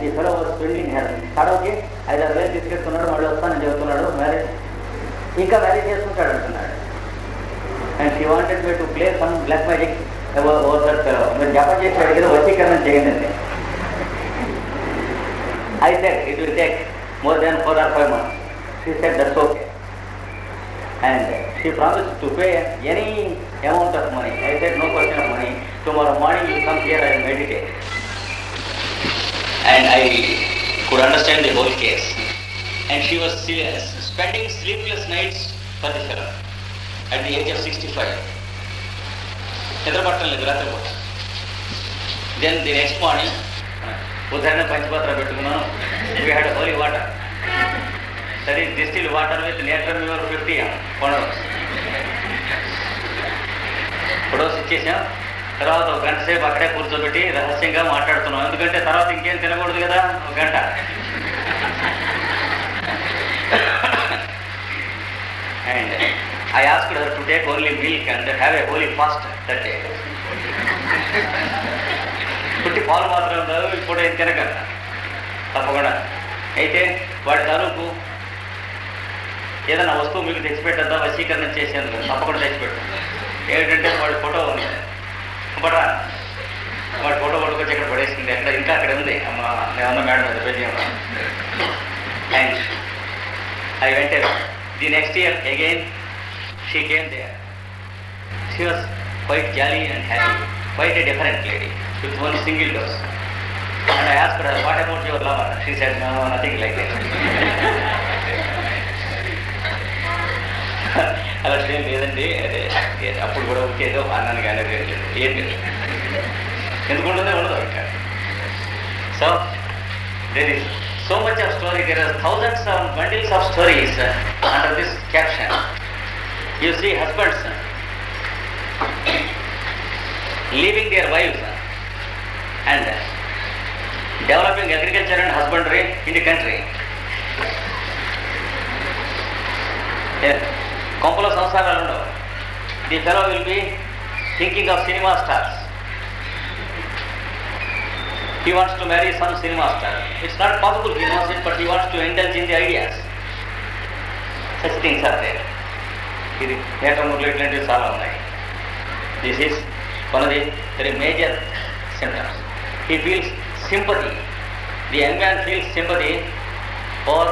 And the fellow was spending health. కడవకి 5-6 వేలు తీసుకెళ్తున్నాడు, మళ్ళీ వస్తానని చెబుతున్నాడు, మ్యారేజ్ ఇంకా మ్యారేజ్ చేసుకుంటాడు అంటున్నాడు. And she wanted me to play some black magic over that fellow. మీరు జపం చేసి అడిగితే వశీకరణ చేయండి అండి. I said it will take more than 4 or 5 months. She said that's okay. And she promised to pay any amount of money. I said no question of money. Tomorrow morning you come here, I will meditate. And I could understand the whole case. And she was spending sleepless nights for the fellow at the age of 65. Then the next morning, ఉదాహరణ పంచపాత్ర పెట్టుకున్నాను. We had Holi water, that is distil water with natrum 50 photos ఇచ్చేసాం. తర్వాత ఒక గంట సేపు అక్కడే కూర్చోబెట్టి రహస్యంగా మాట్లాడుతున్నాం. ఎందుకంటే తర్వాత ఇంకేం తినకూడదు కదా, ఒక గంట. And I asked her to take only milk and have a holy fast that day. పుట్టి పాలు మాత్రం కాదు, ఇప్పుడు ఏం తినగల తప్పకుండా. అయితే వాడి తాలూకు ఏదైనా వస్తువు మీకు తెచ్చిపెట్టద్దా వశీకరణ చేసేందుకు? తప్పకుండా తెచ్చిపెట్టు. ఏంటంటే వాడి ఫోటో ఉంది, బట్ వాడి ఫోటో పట్టుకొచ్చి ఇక్కడ పడేసింది. అక్కడ ఇంకా అక్కడ ఉంది, నేనన్న మేడం అది present. And I went the next year again she came there. She was quite jolly and happy, quite a different lady with one single dose. And I asked her, what about your lover? She said, no, nothing like that. అలా ఏం లేదండి, అదే అప్పుడు కూడా ఒకేదో అన్నాను కానీ ఏం లేదు. ఎందుకుంటుందో ఉండదు ఇంకా. So there is so much of story, there are thousands of bundles of stories under this caption. You see husbands leaving their wives and developing agriculture and husbandry in the country. కొంపలో సంసారాలు ఉండవు. The fellow will be thinking of cinema stars. He wants to marry some cinema star. It's not possible he knows it, but he wants to indulge in the ideas. Such things are there. ఇది నేత్రములు ఇట్లాంటివి చాలా ఉన్నాయి. This is one of the very major symptoms. He feels sympathy. The young man feels sympathy for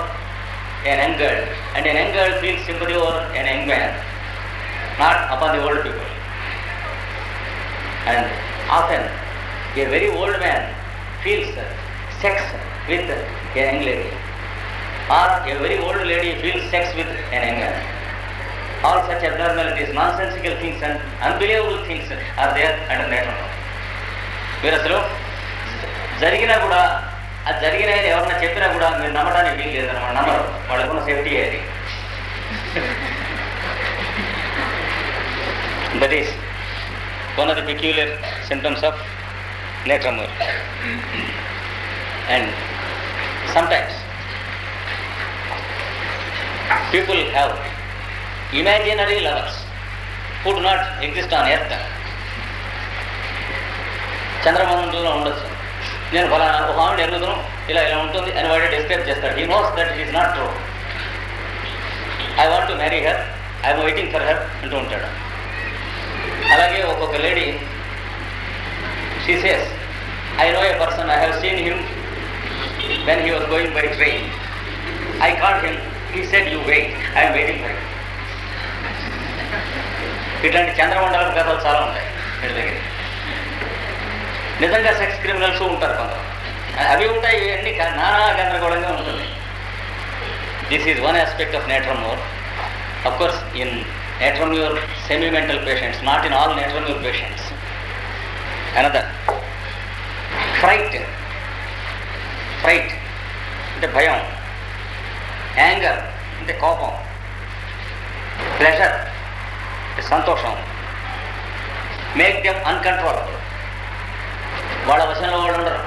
an young girl, and an young girl feels sympathy for an young man, not upon the old people. And often a very old man feels sex with a young lady, or a very old lady feels sex with an young man. All such abnormalities, nonsensical things and unbelievable things are there under matrimony. మీరు అసలు జరిగినా కూడా, అది జరిగినాయని ఎవరన్నా చెప్పినా కూడా మీరు నమ్మడానికి వీలు లేదన్నమాట. నమ్మరు, వాళ్ళకున్న సేఫ్టీ అది. That is one of the peculiar symptoms of natrum mur. And sometimes people have imaginary lovers who do not exist on earth. చంద్రమండలంలో ఉండొచ్చు. నేను ఫలానా ఒక ఆవిడ ఎరుగుతాను, ఇలా ఇలా ఉంటుంది అని వాడు డిస్క్రైబ్ చేస్తాడు. He knows that it is not true. I want to marry her, I'm waiting for her అంటూ ఉంటాడు. అలాగే ఒక్కొక్క lady she says, I know a person, I have seen him when he was going by train. I called him, he said you wait, I'm waiting for him. ఇట్లాంటి చంద్రమండలం కథలు చాలా ఉంటాయి వీళ్ళ దగ్గర. నిజంగా సెక్స్ క్రిమినల్స్ ఉంటారు కొందరు, అవి ఉంటాయి. ఇవన్నీ నానా గందరగోళంగా ఉంటుంది. This is one aspect of natrum mur. Of course in natrum mur semi mental patients, not in all natrum mur patients. Another fright. Fright అంటే భయం, యాంగర్ అంటే కోపం, ప్లెజర్ సంతోషం, మేక్ దెమ్ అన్కంట్రోలబుల్. వాళ్ళ వశంలో వాళ్ళు ఉండరు.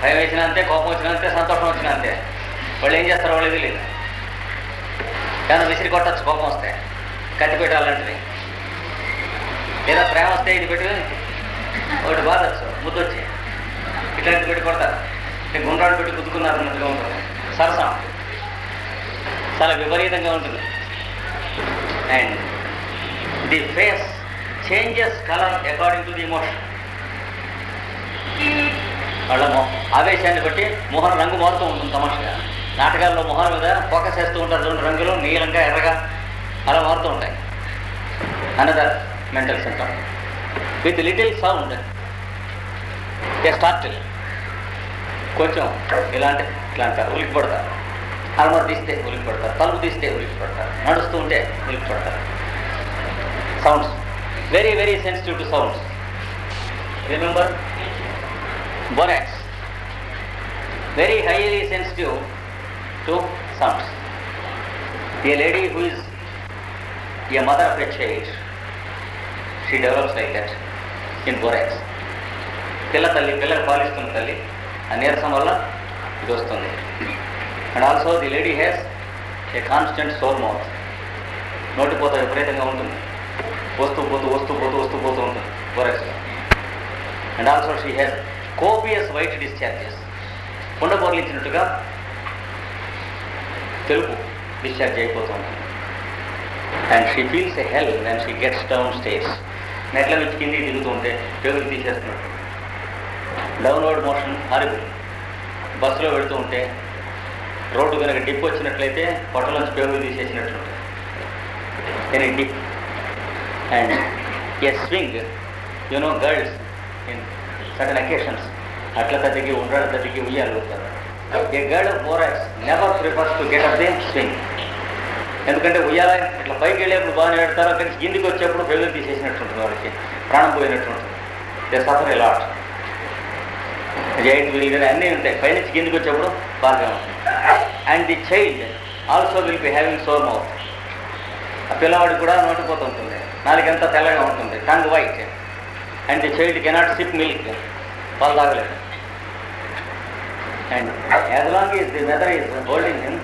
భయం వేసినా అంతే, కోపం వచ్చినా అంతే, సంతోషం వచ్చినా అంతే. వాళ్ళు ఏం చేస్తారో వాళ్ళకి తెలియదు. కానీ విసిరి కొట్టచ్చు కోపం వస్తే, కత్తి పెట్టాలంటే, లేదా ప్రేమ వస్తే ఇది పెట్టి ఒకటి బాధచ్చు, ముద్దొచ్చి ఇట్లాంటిది పెట్టి కొడతారు. గుండ్రాడు పెట్టి గుద్దుకున్నారు అన్నట్టుగా ఉంటుంది. సరసం చాలా విపరీతంగా ఉంటుంది. And the face changes colour according to the emotion. వాళ్ళ ఆవేశాన్ని బట్టి మొహం రంగు మారుతూ ఉంటుంది. తమాషగా నాటకాల్లో మొహం మీద ఫోకస్ చేస్తూ ఉంటారు చూడండి, రంగులు నీలంగా ఎర్రగా అలా మారుతూ ఉంటాయి. Another mental symptom. With little sound they startle, కొంచెం ఇలాంటి ఉలికి పడతారు. అలమర తీస్తే ఉలికి పడతారు, తలుపు తీస్తే ఉలికి పడతారు, నడుస్తూ ఉంటే ఉలికి పడతారు. Sounds, very very sensitive to sounds. Remember borax, very highly sensitive to sounds. A lady who is a mother of a child, she develops like that in borax. పిల్లలు పాలిస్తున్న తల్లి ఆ నీరసం వల్ల ఇది వస్తుంది. And also the lady has a constant sore mouth. నోటిపోత విపరీతంగా ఉంటుంది, వస్తూ పోతూ ఉంటుంది బోరాక్స్లో. And also she has copious white discharges. కుండ పొరలించినట్టుగా తెలుపు డిశ్చార్జ్ అయిపోతూ ఉంటుంది. And she feels a hell when she gets down stairs. మెట్ల నుంచి కిందికి దిగుతూ ఉంటే పేగులు తీసేస్తున్నట్టు. Downward motion horrible. బస్సులో వెళుతూ ఉంటే రోడ్డు కనుక డిప్ వచ్చినట్లయితే పొట్టలోంచి పేగులు తీసేసినట్టు ఉంటుంది. Any dip. And a swing, you know girls in certain occasions అట్లా తగ్గి ఉండ్రాడు తగ్గి ఉయ్యాలు. A girl of borax never prefers to get up the swing. ఎందుకంటే ఉయ్యాల ఇట్లా పైకి వెళ్ళేప్పుడు బాగానే పెడతారు, అక్కడి నుంచి కిందికి వచ్చేప్పుడు పేగులు తీసేసినట్టు ఉంటుంది, వాళ్ళకి ప్రాణం పోయినట్టు ఉంటుంది. They suffer a lot. Giant wheel అన్నీ ఉంటాయి, పైనుంచి కిందికి వచ్చేప్పుడు బాగా ఉంటుంది. And the child also will be having sore mouth. ఆ పిల్లవాడికి కూడా నోటిపోతుంటుంది, నాలుగంతా తెల్లగా ఉంటుంది, tongue white. And the child cannot sip milk, పాలు తాగలేదు. And as long is the mother is holding him,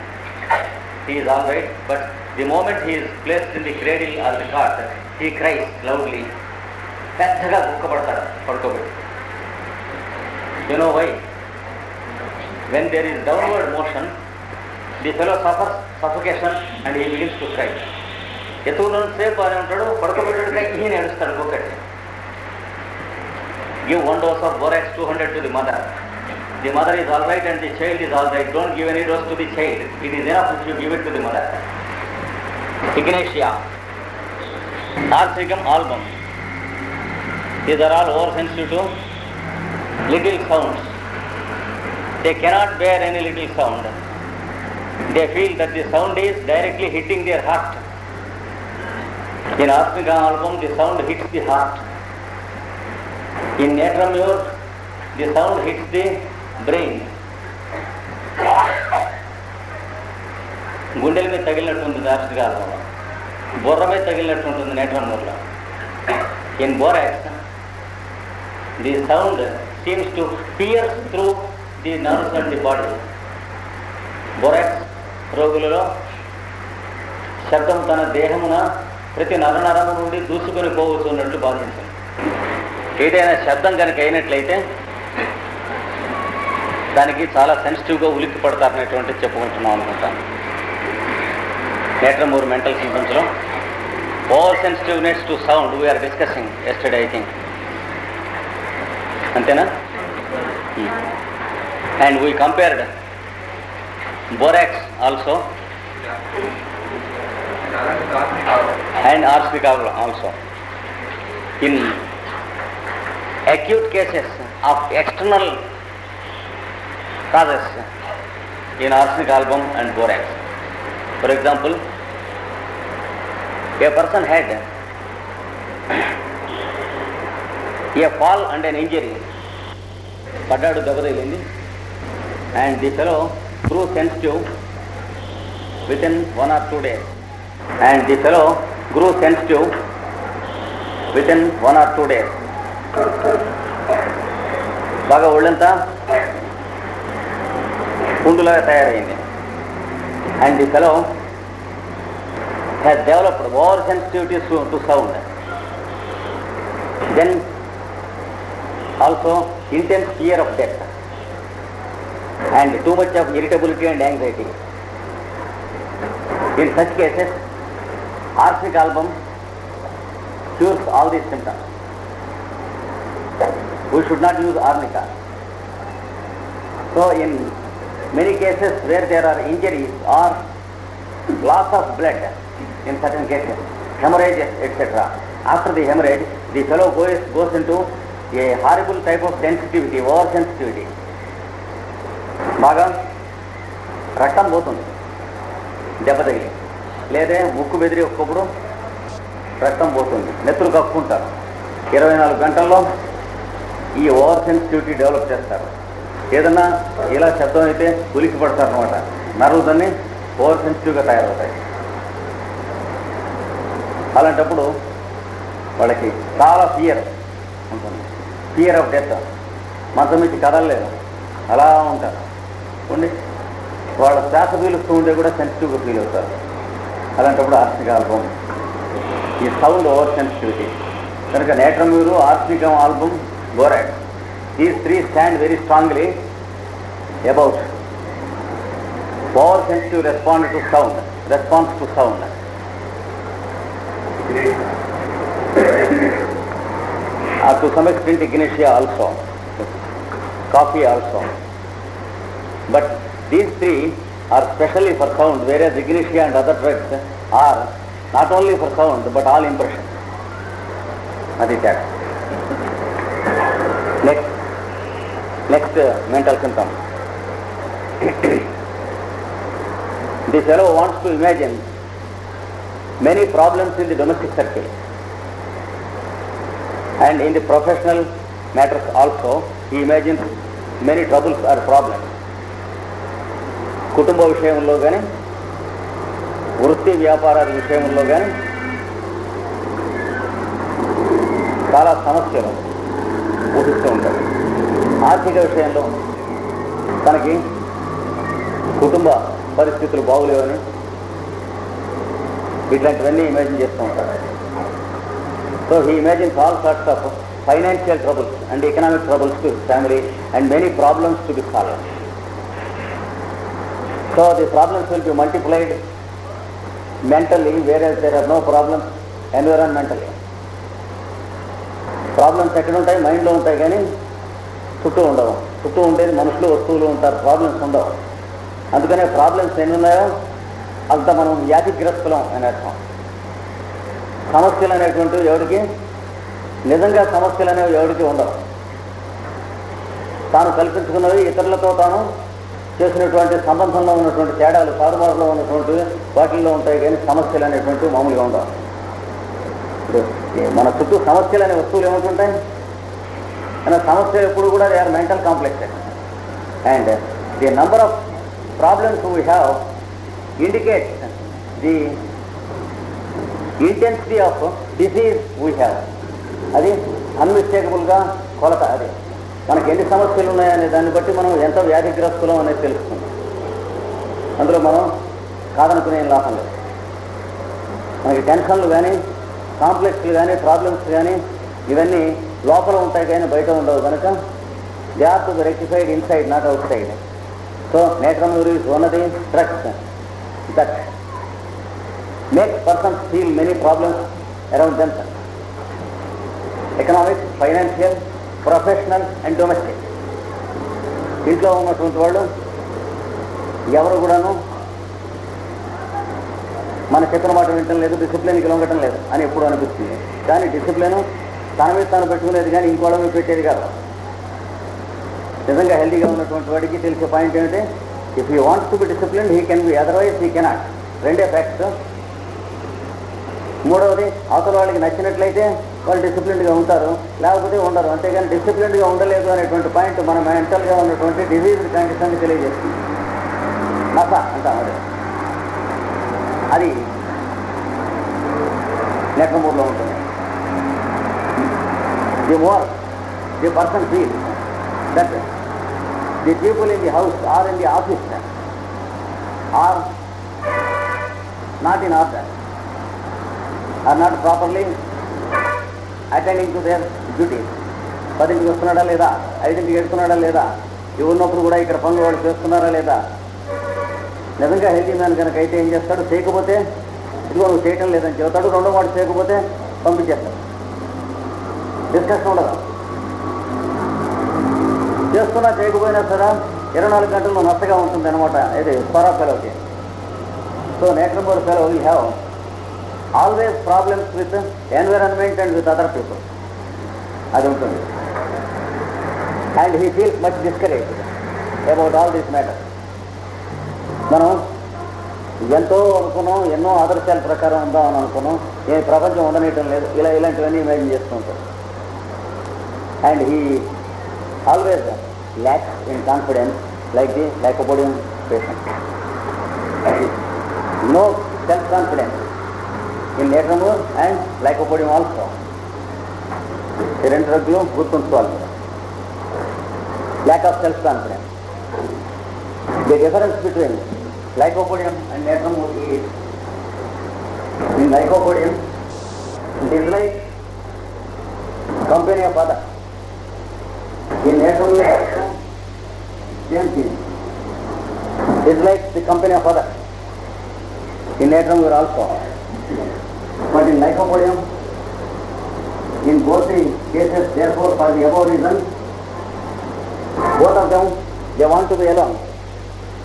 he is all right. But the moment he is placed in the cradle or the cot, he క్రైస్ loudly. పెద్దగా గుక్కపడతాడు పడుకోబెట్టి. You know why? When there is downward motion the fellow suffers suffocation and he begins to cry. ఎత్తుకున్నంతసేపు బాగానే ఉంటాడు, పడుకోబెట్టాడుగా ఈయన ఏడుస్తాడు గుక్కటి. Give 1 dose of borax 200 to the mother. The mother is all right and the child is all right. Don't give any dose to the child. It is enough if you give it to the mother. Echinacea, Arthrium album. These are all oversensitive to little sounds. They cannot bear any little sound. They feel that the sound is directly hitting their heart. In Arthrium album, the sound hits the heart. In Natramure, the sound hits the brain. గుండెల మీద తగిలినట్టు ఉంటుంది ఆర్టికాలంలో, బుర్ర మీద తగిలినట్టు ఉంటుంది నేట్రమూర్లో. In borax the sound seems to pierce through the nerves and the body. Borax రోగులలో శబ్దం తన దేహమున ప్రతి నరనరము నుండి దూసుకొని పోవచ్చున్నట్లు బాధించింది. ఏదైనా శబ్దం కనుక అయినట్లయితే దానికి చాలా సెన్సిటివ్గా ఉలిక్కి పడతారనేటువంటి చెప్పుకుంటున్నాం అనుకుంటాను. నేట్రమూర్ మెంటల్ సింప్టమ్స్లో over sensitiveness to sound we are discussing yesterday I think, అంతేనా? And we compared borax also and arsenic also. In acute cases of external causes in arsenic album and borax. For example, a person had a fall and an injury. పడ్డాడు, దెబ్బ తగిలింది. And the fellow grew sensitive within 1 or 2 days. And the fellow grew sensitive within 1 or 2 days. బాగా ఒళ్ళంతా పుండులాగా తయారైంది. And the fellow has developed over sensitivities to sound. Then also intense fear of death. and too much of irritability and anxiety. In such cases, arsenic album cures all these symptoms. We should not use arnica. So in many cases where there are injuries or loss of blood, in certain cases, hemorrhages, etc. After the hemorrhage, the fellow goes into a horrible type of sensitivity, oversensitivity. బాగా రక్తం పోతుంది దెబ్బ తగిలి, లేదా ముక్కు బెదిరి ఒక్కొప్పుడు రక్తం పోతుంది, నెత్తులు కప్పుకుంటారు. 24 గంటల్లో ఈ ఓవర్ సెన్సిటివిటీ డెవలప్ చేస్తారు. ఏదన్నా ఇలా శబ్దం అయితే ఉలికి పడతారు అనమాట. నర్వ్స్ అన్నీ ఓవర్ సెన్సిటివ్గా తయారవుతాయి. అలాంటప్పుడు వాళ్ళకి చాలా ఫియర్ ఉంటుంది, ఫియర్ ఆఫ్ డెత్. మంచం నుంచి కదలలేదు, అలా ఉంటారు. ఉండి వాళ్ళ శ్వాస పీలుస్తూ ఉంటే కూడా సెన్సిటివ్గా ఫీల్ అవుతారు. అలాంటప్పుడు ఆర్సనిక్ ఆల్బమ్, ఈ సౌండ్ ఓవర్ సెన్సిటివిటీ కనుక natrum mur, arsenicum album, borax, these three stand very strongly about oversensitive response to sound. To some extent echinacea also, coffee also. But these three are specially for sound, whereas echinacea and other drugs are not only for sound but all impressions. That is that. Next mental symptom. The fellow wants to imagine many problems in the domestic circle and in the professional matters also. He imagines many troubles or problems. కుటుంబ విషయంలో కానీ, వృత్తి వ్యాపారాల విషయంలో కానీ చాలా సమస్యలు ఊహిస్తూ ఉంటారు. ఆర్థిక విషయంలో తనకి కుటుంబ పరిస్థితులు బాగులేవని ఇట్లాంటివన్నీ ఇమాజిన్ చేస్తూ ఉంటారు. So he imagines all sorts of financial troubles and economic troubles to his family and many problems to be solved. So the problems will be multiplied mentally, whereas there are no problems environmentally. Problems ఎక్కడ ఉంటాయి? మైండ్లో ఉంటాయి కానీ చుట్టూ ఉండవు. చుట్టూ ఉండేది మనుషులు, వస్తువులు ఉంటారు, ప్రాబ్లమ్స్ ఉండవు. అందుకనే ప్రాబ్లమ్స్ ఎన్ని ఉన్నాయో అంత మనం వ్యాధిగ్రస్తులం అని అర్థం. సమస్యలు అనేటువంటివి ఎవరికి, నిజంగా సమస్యలు అనేవి ఎవరికి ఉండవు. తాను కల్పించుకున్నవి ఇతరులతో తాను చేసినటువంటి సంబంధంలో ఉన్నటువంటి తేడాలు, తారుమారులో ఉన్నటువంటి వాటిల్లో ఉంటాయి కానీ సమస్యలు అనేటువంటివి మామూలుగా ఉండవు. ఇప్పుడు మన చుట్టూ సమస్యలు అనే వస్తువులు ఏముంటుంటాయి? కానీ సమస్యలు ఎప్పుడు కూడా they are mental complex. And the number of problems we have indicates the intensity of disease we have. అది అన్మిస్టేకబుల్గా కొలత. అది మనకి ఎన్ని సమస్యలు ఉన్నాయనే దాన్ని బట్టి మనం ఎంత వ్యాధిగ్రస్తులం అనేది తెలుస్తుంది. అందులో మనం కాదనుకునే లాభం లేదు. మనకి టెన్షన్లు కానీ, కాంప్లెక్స్లు కానీ, ప్రాబ్లమ్స్ కానీ ఇవన్నీ లోపల ఉంటాయి కానీ బయట ఉండవు కనుక they are to be rectified inside, not outside. So natrum mur is one of the drugs that makes persons feel many problems around themselves. Economic, financial, professional and domestic. ఇంట్లో ఉన్నటువంటి వాళ్ళు ఎవరు కూడాను మన చెప్పిన మాట వినటం లేదు, డిసిప్లిన్కి లొంగటం లేదు అని ఎప్పుడు అనిపిస్తుంది. కానీ డిసిప్లిన్ తన మీద తాను పెట్టుకునేది కానీ ఇంకోళ్ళ మీద పెట్టేది కాదు. నిజంగా హెల్దీగా ఉన్నటువంటి వాడికి తెలిసే పాయింట్ ఏమిటి? If you wants to be discipline he can be, otherwise he cannot. రెండే ఫ్యాక్ట్స్. మూడవది, అవతల వాళ్ళకి నచ్చినట్లయితే వాళ్ళు డిసిప్లిన్డ్గా ఉంటారు, లేకపోతే ఉండరు. అంతేగాని డిసిప్లిన్డ్గా ఉండలేదు అనేటువంటి పాయింట్ మన మెంటల్గా ఉన్నటువంటి డిజీజ్ కండిషన్ని తెలియజేస్తుంది. నస అంటాం అది. అది నెట్రమూర్లో ఉంటుంది. The more the person feel that the people in the house or in the office are not in order, or not properly attending to their duties. 10ంటికి వస్తున్నాడా లేదా, 5ంటికి వెళ్తున్నాడా లేదా, ఇవి ఉన్నప్పుడు కూడా ఇక్కడ పనులు వాళ్ళు చేస్తున్నారా లేదా? నిజంగా హెల్తీ మ్యాన్ కనుక అయితే ఏం చేస్తాడు, చేయకపోతే ఇదిగో నువ్వు చేయటం లేదని చెబుతాడు, రెండో వాడు చేయకపోతే పంపించేస్తాడు. డిస్కషన్ ఉండదు. చేస్తున్నా చేయకపోయినా సరే 24 గంటలు నష్టగా ఉంటుంది అనమాట. ఇది స్వరా ఫెలోకి. So natrum mur fellow will have always problems with environment and with other people. అది ఉంటుంది. And he feels much discouraged about all these matters. మనం ఎంతో అనుకున్నాం, ఎన్నో ఆదర్శాల ప్రకారం ఉందాం అని అనుకున్నాం, ఏ ప్రపంచం ఉండనేయటం లేదు, ఇలాంటివన్నీ ఇమాజిన్ చేస్తూ ఉంటాం. And he always lacks in confidence like the lycopodium patient. No self-confidence in Natromur and lycopodium also. ఈ రెండు డ్రగ్లు గుర్తుంచుకోవాలి. Lack of self-confidence. The difference between lycopodium and Natromur is, in lycopodium it is like company of others. In Natromur same thing. It's like the company of others. In Natromur also. But in lycopodium, in both the cases, therefore, for the above reason, both of them, they want to be alone.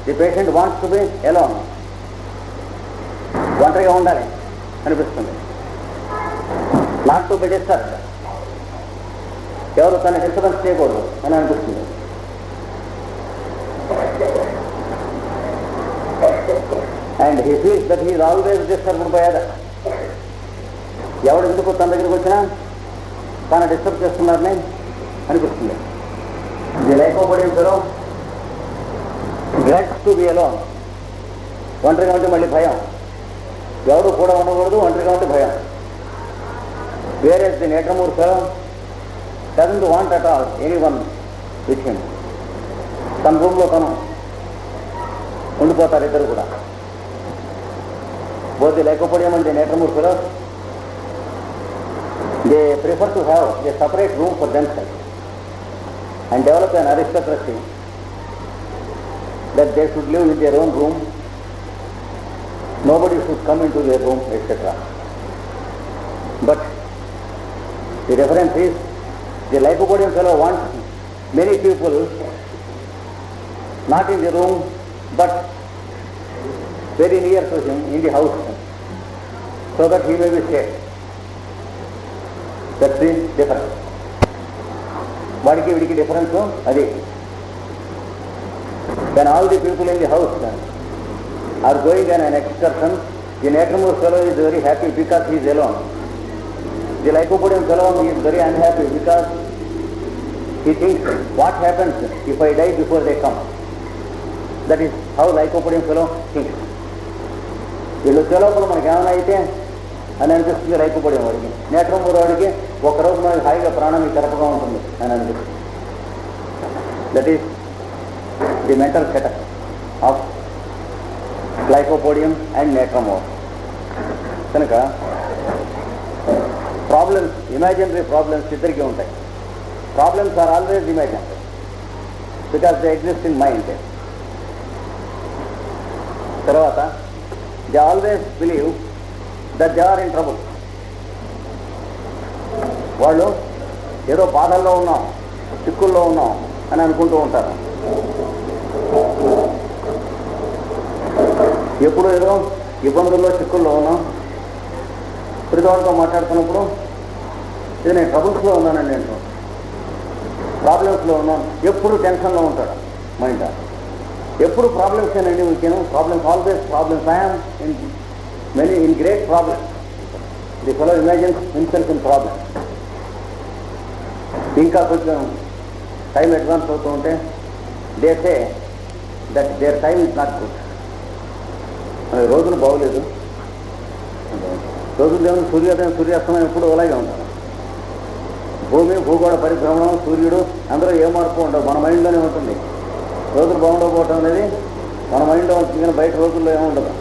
The patient wants to be alone. ఒంటరిగా ఉండాలి అనిపిస్తుంది. Not to be disturbed. ఎవరు తన disturbance చేయకూడదు అని అనిపిస్తుంది. And he feels that he is always disturbed by other. ఎవడు ఎందుకు తన దగ్గరికి వచ్చినా తాను డిస్టర్బ్ చేస్తున్నారని అనిపిస్తుంది. The lycopodium fellow dreads to be alone. ఒంటరిగా ఉంటే మళ్ళీ భయం, ఎవరు కూడా ఉండకూడదు, ఒంటరిగా ఉంటే భయం. whereas the Natromur fellow doesn't want at all anyone with him. తన రూమ్లో తను ఉండిపోతారు ఇద్దరు కూడా. both the lycopodium and the Natromur fellows, they prefer to have a separate room for themselves and develop an aristocracy that they should live in their own room, nobody should come into their room, etc. But the difference is, the lycopodium fellow wants many people not in the room but very near to him in the house, so that he may be safe. That's the difference. వాడికి వీడికి difference అది. When all the people in the house are going on an excursion, the Natromur fellow is very happy because he is alone. The lycopodium fellow is very unhappy because he thinks, what happens if I die before they come? That is how lycopodium fellow thinks. వీళ్ళు లోపల మనకి ఏమైనా అయితే అని అనిపిస్తుంది lycopodium వాడికి. Natromur వాడికి ఒకరోజు మనకి హాయిగా ప్రాణానికి కరపగా ఉంటుంది అని అనిపిస్తుంది. That is the mental setup of lycopodium and Natromur. కనుక ప్రాబ్లమ్స్, ఇమాజినరీ ప్రాబ్లమ్స్ ఇద్దరికీ ఉంటాయి. Problems are always imaginary because they exist in mind. తర్వాత they always believe that they are in trouble. వాళ్ళు ఏదో బాధల్లో ఉన్నాం, చిక్కుల్లో ఉన్నాం అని అనుకుంటూ ఉంటారు. ఎప్పుడు ఏదో ఇబ్బందుల్లో చిక్కుల్లో ఉన్నాం. ప్రతివాడితో మాట్లాడుతున్నప్పుడు ఇది నేను ట్రబుల్స్లో ఉన్నానండి అంటాను, ప్రాబ్లమ్స్లో ఉన్నాను. ఎప్పుడు టెన్షన్లో ఉంటాడు మైండ్. ఎప్పుడు ప్రాబ్లమ్స్ అండి వీకెను, problems, always problems. I'm in great problems. The fellow imagines himself in problems. ఇంకా కొంచెం టైం అడ్వాన్స్ అవుతూ ఉంటే they say that their time is not good. రోజులు బాగోలేదు, రోజులు ఏమైనా సూర్యోదయం సూర్యాస్తమయం ఎప్పుడు అలాగే ఉంటారు. భూమి, భూగోళ పరిభ్రమణం, సూర్యుడు అందరూ ఏ మార్పు ఉండవు, మన మైండ్లోనే ఉంటుంది. రోజులు బాగుండకపోవటం అనేది మన మైండ్లో ఉంటుంది, కానీ బయట రోజుల్లో ఏముండదు.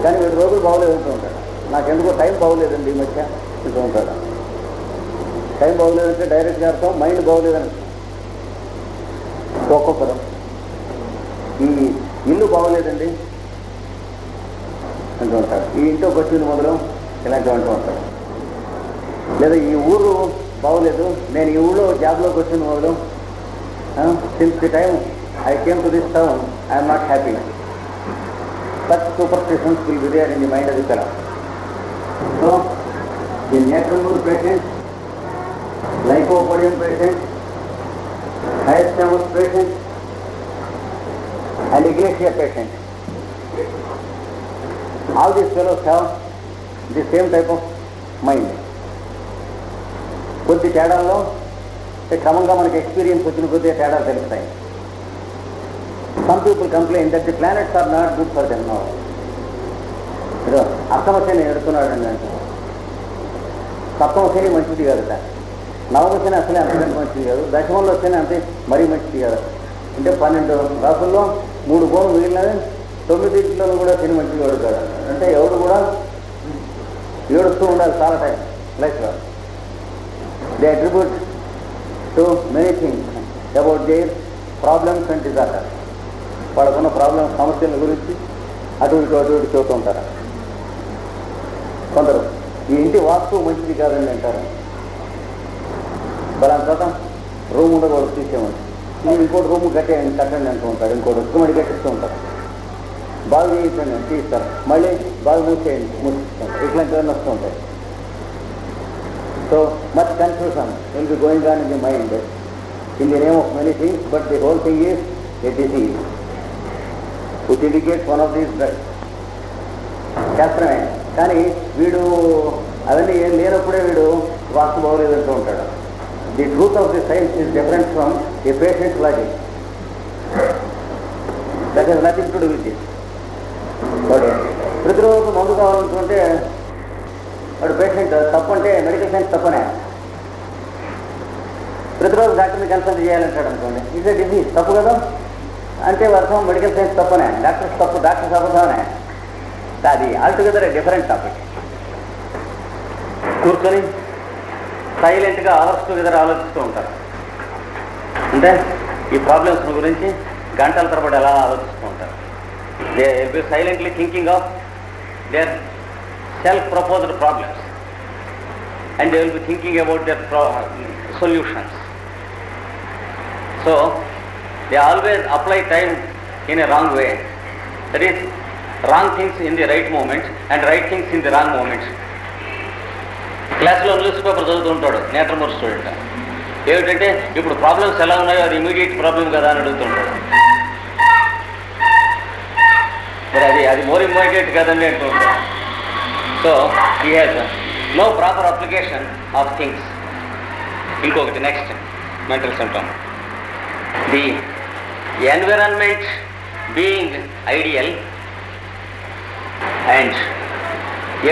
కానీ వీడు రోజులు బాగోలేదు అంటూ ఉంటాడు. నాకెందుకో టైం బాగోలేదండి ఈ మధ్య అంటూ ఉంటాడు. టైం బాగోలేదంటే డైరెక్ట్గా అర్థం మైండ్ బాగోలేదని. ఒక్కొక్కరు ఈ ఇల్లు బాగోలేదండి అంటూ ఉంటారు, ఈ ఇంట్లోకి వచ్చింది మొదలు ఇలాంటివి అంటూ ఉంటారు. లేదా ఈ ఊరు బాగోలేదు, నేను ఈ ఊళ్ళో జాబ్లోకి వచ్చింది మొదలు, since the time I came to this town I'm not happy. Such superstitions will be there in the mind of the fellow. So the natrum mur patient, lycopodium patient, Hayes-Samus patient and Ignatia patient. All these fellows have the same type of mind. కొద్ది తేడాల్లో క్రమంగా మనకి experience వచ్చిన కొద్ది తేడాలు తెలుస్తాయి. Some people complaint that the planets are not good for them now. ఏదో అష్టమశని ఎడుతున్నాడండి అంటే సప్తమశని మంచిది కాదుట, నవమశని అసలే అంతకంటే మంచిది కాదు, దశమంలో వస్తేనే అంతే మరీ మంచిది కాదు. అంటే 12 రాసుల్లో 3 కోణం మిగిలినవి 9 కూడా శని మంచిది కడుతాడు. అంటే ఎవరు కూడా ఏడుస్తూ ఉండాలి చాలా టైం లైఫ్లో. They attribute to many things about their problems and disasters. వాళ్ళకున్న ప్రాబ్లమ్స్, సమస్యల గురించి అటు ఇటు చెబుతూ ఉంటారు. కొందరు ఈ ఇంటి వాస్తు మంచిది కాదని అంటారు. బలాన్ తర్వాత రూమ్ ఉండకూడదు తీసేమని, నేను ఇంకోటి రూమ్ కట్టండి అంటూ ఉంటాడు, ఇంకోటి ఉత్తమడి కట్టిస్తూ ఉంటారు. బాగా చేయించండి తీస్తారు, మళ్ళీ బాగా మూసిస్తుంటారు. ఇట్లాంటివన్నీ వస్తూ ఉంటాయి. So much confusion will be going on in the mind in the name of many things, but the whole thing is a disease which indicates one of these drugs. శాస్త్రమే కానీ వీడు అవన్నీ ఏం లేనప్పుడే వీడు వాస్తు బాగోలేదంటూ ఉంటాడు. The truth of the science is different from A patient logic. That is nothing to do with this. Okay, ప్రతిరోజు మందు కావాలనుకుంటే వాడు పేషెంట్ తప్పు అంటే మెడికల్ సైన్స్ తప్పనే. ప్రతిరోజు డాక్టర్ని కన్సల్ట్ చేయాలంటాడు అనుకోండి, ఇట్స్ ఎ డిసీజ్, తప్పు కదా అంటే వర్షం మెడికల్ సైన్స్ తప్పనే, డాక్టర్స్ తప్పు, డాక్టర్స్ అబద్ధమనే. అది ఆల్టుగెదర్ ఏ డిఫరెంట్ టాపిక్. కూర్చొని సైలెంట్గా అవర్స్ టుగెదర్ ఆలోచిస్తూ ఉంటారు. అంటే ఈ ప్రాబ్లమ్స్ గురించి గంటల తరబడి ఎలా ఆలోచిస్తూ ఉంటారు. They will be silently thinking of their self proposed problems and they will be thinking about their solutions. So they always apply time in a wrong way. That is wrong things in the right moment and right things in the wrong moment. క్లాస్లో news paper చదువుతూ ఉంటాడు natrum mur student. ఏమిటంటే ఇప్పుడు problems ఎలా ఉన్నాయో అది immediate problem కదా అని అడుగుతుంటాడు. మరి అది మోర్ ఇమీడియట్ కదండి అంటూ ఉంటాడు. So he has no proper application of things. ఇంకొకటి next mental symptom, the environment being ideal and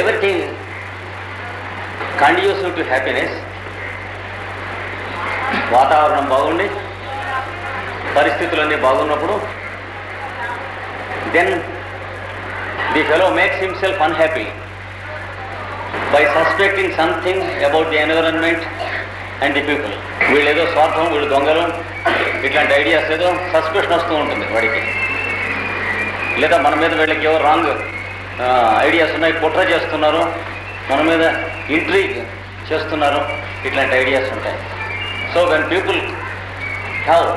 everything conducive to happiness. వాతావరణం బాగుండి పరిస్థితులన్నీ బాగున్నప్పుడు then the fellow makes himself unhappy by suspecting something about the environment and the people. వీళ్ళు ఏదో స్వార్థం, వీళ్ళు దొంగలు, ఇట్లాంటి ఐడియాస్ ఏదో సస్పెషన్ వస్తూ ఉంటుంది వాడికి. లేదా మన మీద వీళ్ళకి ఏవో రాంగ్ ఐడియాస్ ఉన్నాయి, కుట్ర చేస్తున్నారు, మన మీద ఇంట్రీగ్ చేస్తున్నారు, ఇట్లాంటి ఐడియాస్ ఉంటాయి. So when people have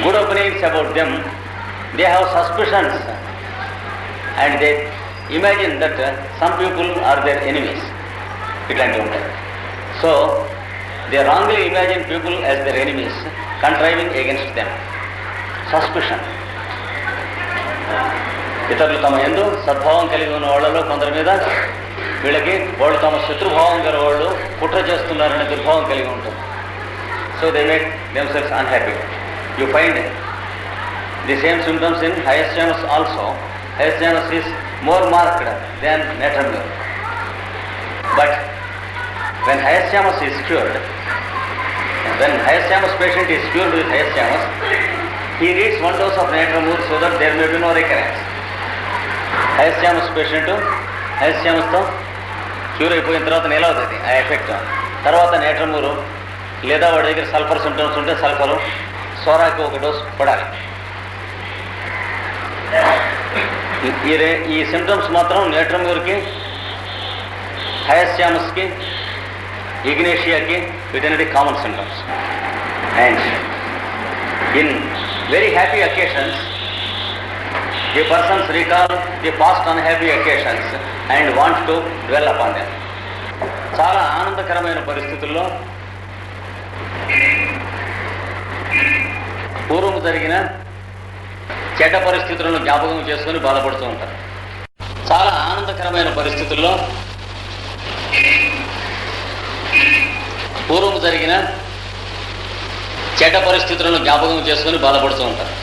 good opinions about them, they have suspicions and they imagine that some people are their enemies. ఇట్లాంటివి ఉంటాయి. So they wrongly imagine people as their enemies, contriving against them. Suspicion. ఇతరులు తమ యందు సద్భావం కలిగి ఉన్న వాళ్ళలో కొందరి మీద వీళ్ళకి వాళ్ళు తమ శత్రుభావం గల వాళ్ళు కుట్ర చేస్తున్నారనే దుర్భావం కలిగి ఉంటుంది. So they make themselves unhappy. You find the same symptoms in hyoscyamus also. Hyoscyamus is more marked than natrum mur. But when Hayes-Samus is cured, when Hayes-Samus patient is cured with Hayes-Samus, he needs 1 dose of Natramur so that there may be no recurrence. Hayes-Samus patient Hayes-Samus తో cure అయిపోయిన తర్వాత నిలవుతుంది ఆ effect. తర్వాత నేట్రమూరు లేదా వాడి దగ్గర sulphur symptoms ఉంటే sulphur, సోరాకి ఒక డోస్ పడాలి. ఈ సిమ్టమ్స్ మాత్రం నేట్రమ్యూర్కి, హయస్యామస్కి, ఇగ్నేషియాకి వీటన్నిటి common symptoms. And in very happy occasions the persons recall the past unhappy occasions and want to dwell upon them. చాలా ఆనందకరమైన పరిస్థితుల్లో పూర్వం జరిగిన చెడ్డ పరిస్థితులను జ్ఞాపకం చేసుకుని బాధపడుతూ ఉంటారు. చాలా ఆనందకరమైన పరిస్థితుల్లో పూర్వం జరిగిన చెడ్డ పరిస్థితులను జ్ఞాపకం చేసుకుని బాధపడుతూ ఉంటారు.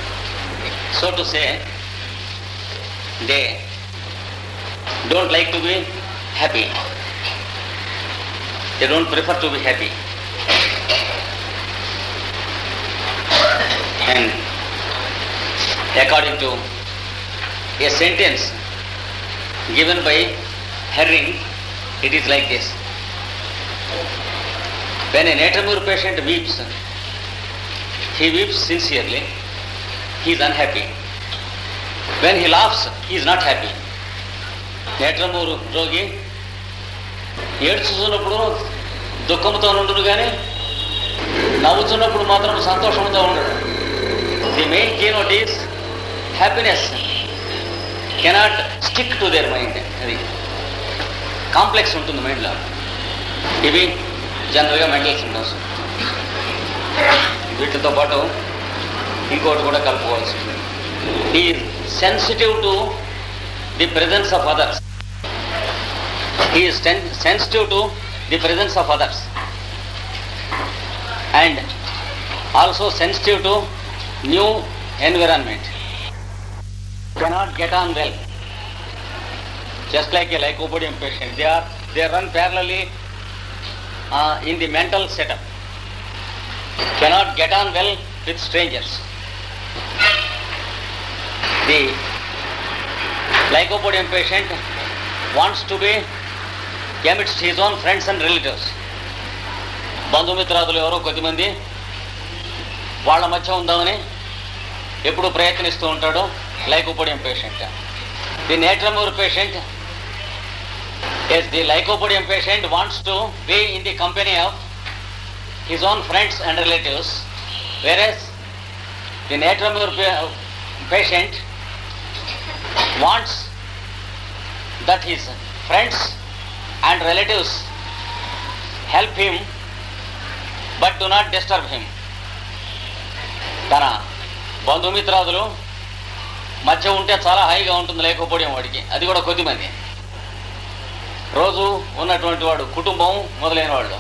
So to say, they don't like to be happy. They don't prefer to be happy. And according to a sentence given by Herring, it is like this: when a natremure patient weeps, he weeps sincerely, he is unhappy. When he laughs, he is not happy. నేట్రమూరు రోగి ఏడ్చుతున్నప్పుడు దుఃఖంతో ఉండడు, కానీ నవ్వుతున్నప్పుడు మాత్రం సంతోషంతో ఉండడు. The main keynote is happiness cannot stick to their mind. అది complex ఉంటుంది మైండ్లో. ఇవి జనరల్గా మెంటల్ సిమ్టమ్స్. వీటితో పాటు ఇంకోటి కూడా కలుపుకోవాల్సి ఉంటుంది. He is sensitive to the presence of others. He is sensitive to the presence of others and also sensitive to new environment. Cannot get on well. Just like a lycopodium patient, they run parallelly in the mental setup. Cannot get on well with strangers. The lycopodium patient wants to be amidst his own friends and relatives. బంధుమిత్రాదులు ఎవరో కొద్దిమంది వాళ్ళ మధ్య ఉందామని ఎప్పుడు ప్రయత్నిస్తూ ఉంటాడు lycopodium patient. The natremure patient, yes, the lycopodium patient wants to be in the company of his own friends and relatives, whereas the natremure patient wants that his friends and relatives help him but do not disturb him. తన బంధుమిత్రాదులు మధ్య ఉంటే చాలా హాయిగా ఉంటుంది లేకపోవడం వాడికి. అది కూడా కొద్దిమంది. రోజు ఉన్నటువంటి వాడు, కుటుంబం మొదలైన వాళ్ళు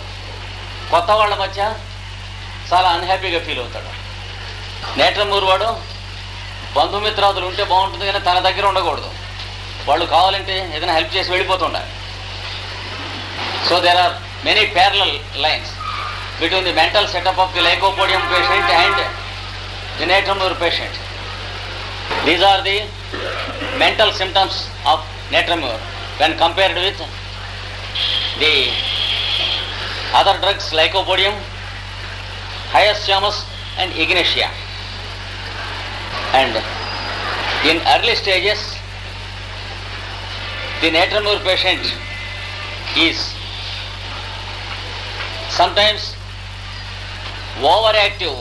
కొత్త వాళ్ళ మధ్య చాలా అన్హ్యాపీగా ఫీల్ అవుతాడు. నేట్రమూరు వాడు బంధుమిత్రాదులు ఉంటే బాగుంటుంది, కానీ తన దగ్గర ఉండకూడదు. వాళ్ళు కావాలంటే ఏదైనా హెల్ప్ చేసి వెళ్ళిపోతుండాలి. So there are many parallel lines between the mental setup of the lycopodium patient and the natremure patient. These are the mental symptoms of natremure when compared with the other drugs lycopodium, hyoscyamus and ignatia. And in early stages, the natremure patient is sometimes overactive,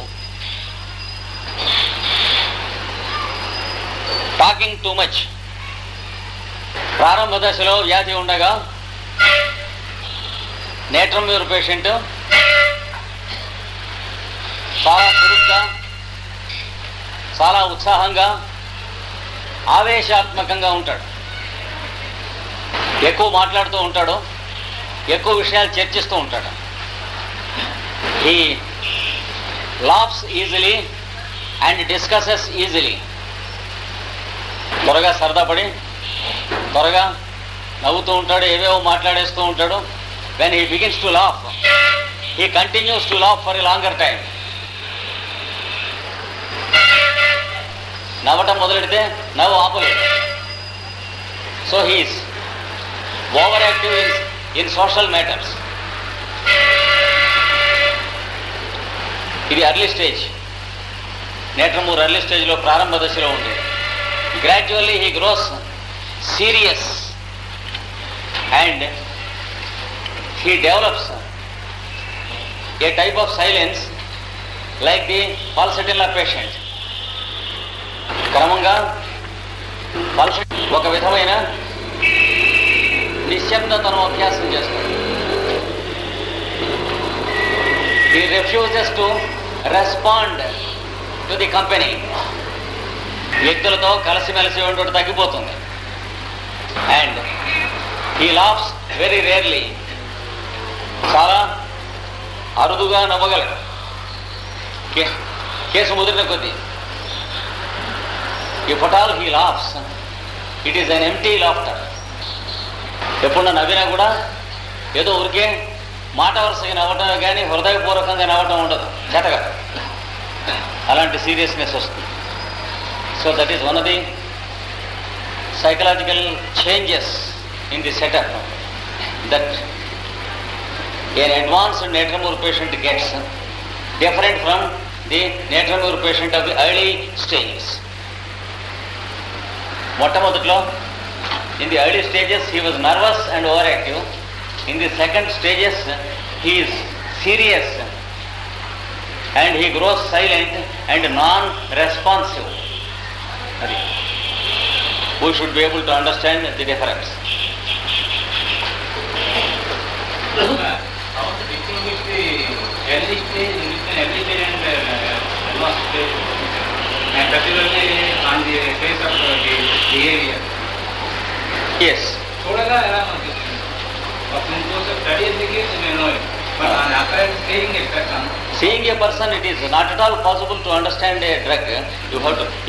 talking too much. ప్రారంభ దశలో వ్యాధి ఉండగా natrum mur patient చాలా చురుగ్గా, చాలా ఉత్సాహంగా, ఆవేశాత్మకంగా ఉంటాడు. ఎక్కువ మాట్లాడుతూ ఉంటాడు, ఎక్కువ విషయాలు చర్చిస్తూ ఉంటాడు. He laughs easily and discusses easily. త్వరగా సరదాపడి త్వరగా నవ్వుతూ ఉంటాడు, ఏవేవో మాట్లాడేస్తూ ఉంటాడు. When he begins to laugh, he continues to laugh for a longer time. నవ్వటం మొదలెడితే నవ్వు ఆపలేదు. So he's over active in social matters. ఇది ఎర్లీ స్టేజ్. నేట్రమూర్ ఎర్లీ స్టేజ్లో ప్రారంభ దశలో ఉంటుంది. Gradually he gross serious and he develops a type of silence like the pulsatilla patient. క్రమంగా ఒక విధమైన నిశ్శబ్దతను అభ్యాసం చేస్తాడు. He refuses to respond to the company. వ్యక్తులతో కలిసిమెలిసి ఉండడం తగ్గిపోతుంది. And he laughs very rarely. చాలా అరుదుగా నవ్వగలడు. కేసు ముదిరిన కొద్దీ. If at all he laughs, it is an empty laughter. ఎప్పుడు నవ్వినా కూడా ఏదో ఊరికే మాట వరుసగా నవ్వటం కానీ హృదయపూర్వకంగా నవ్వటం ఉండదు, చేతగా. అలాంటి సీరియస్నెస్ వస్తుంది. So that is one of the psychological changes in the setup that an advanced Nétramur patient gets, different from the Nétramur patient of the early stages. మొట్టమొదట్లో in the early stages he was nervous and overactive. In the second stages he is serious and he grows silent and non-responsive. We should be able to understand the difference. How the distinguish the early stage and advanced stage, and particularly on the face of the behavior? Yes. చూడగా ఎలా ఉంటుంది ఇంకోసం study ఎందుకు నేను but on apparent seeing a person. Seeing a person, it is not at all possible to understand a drug.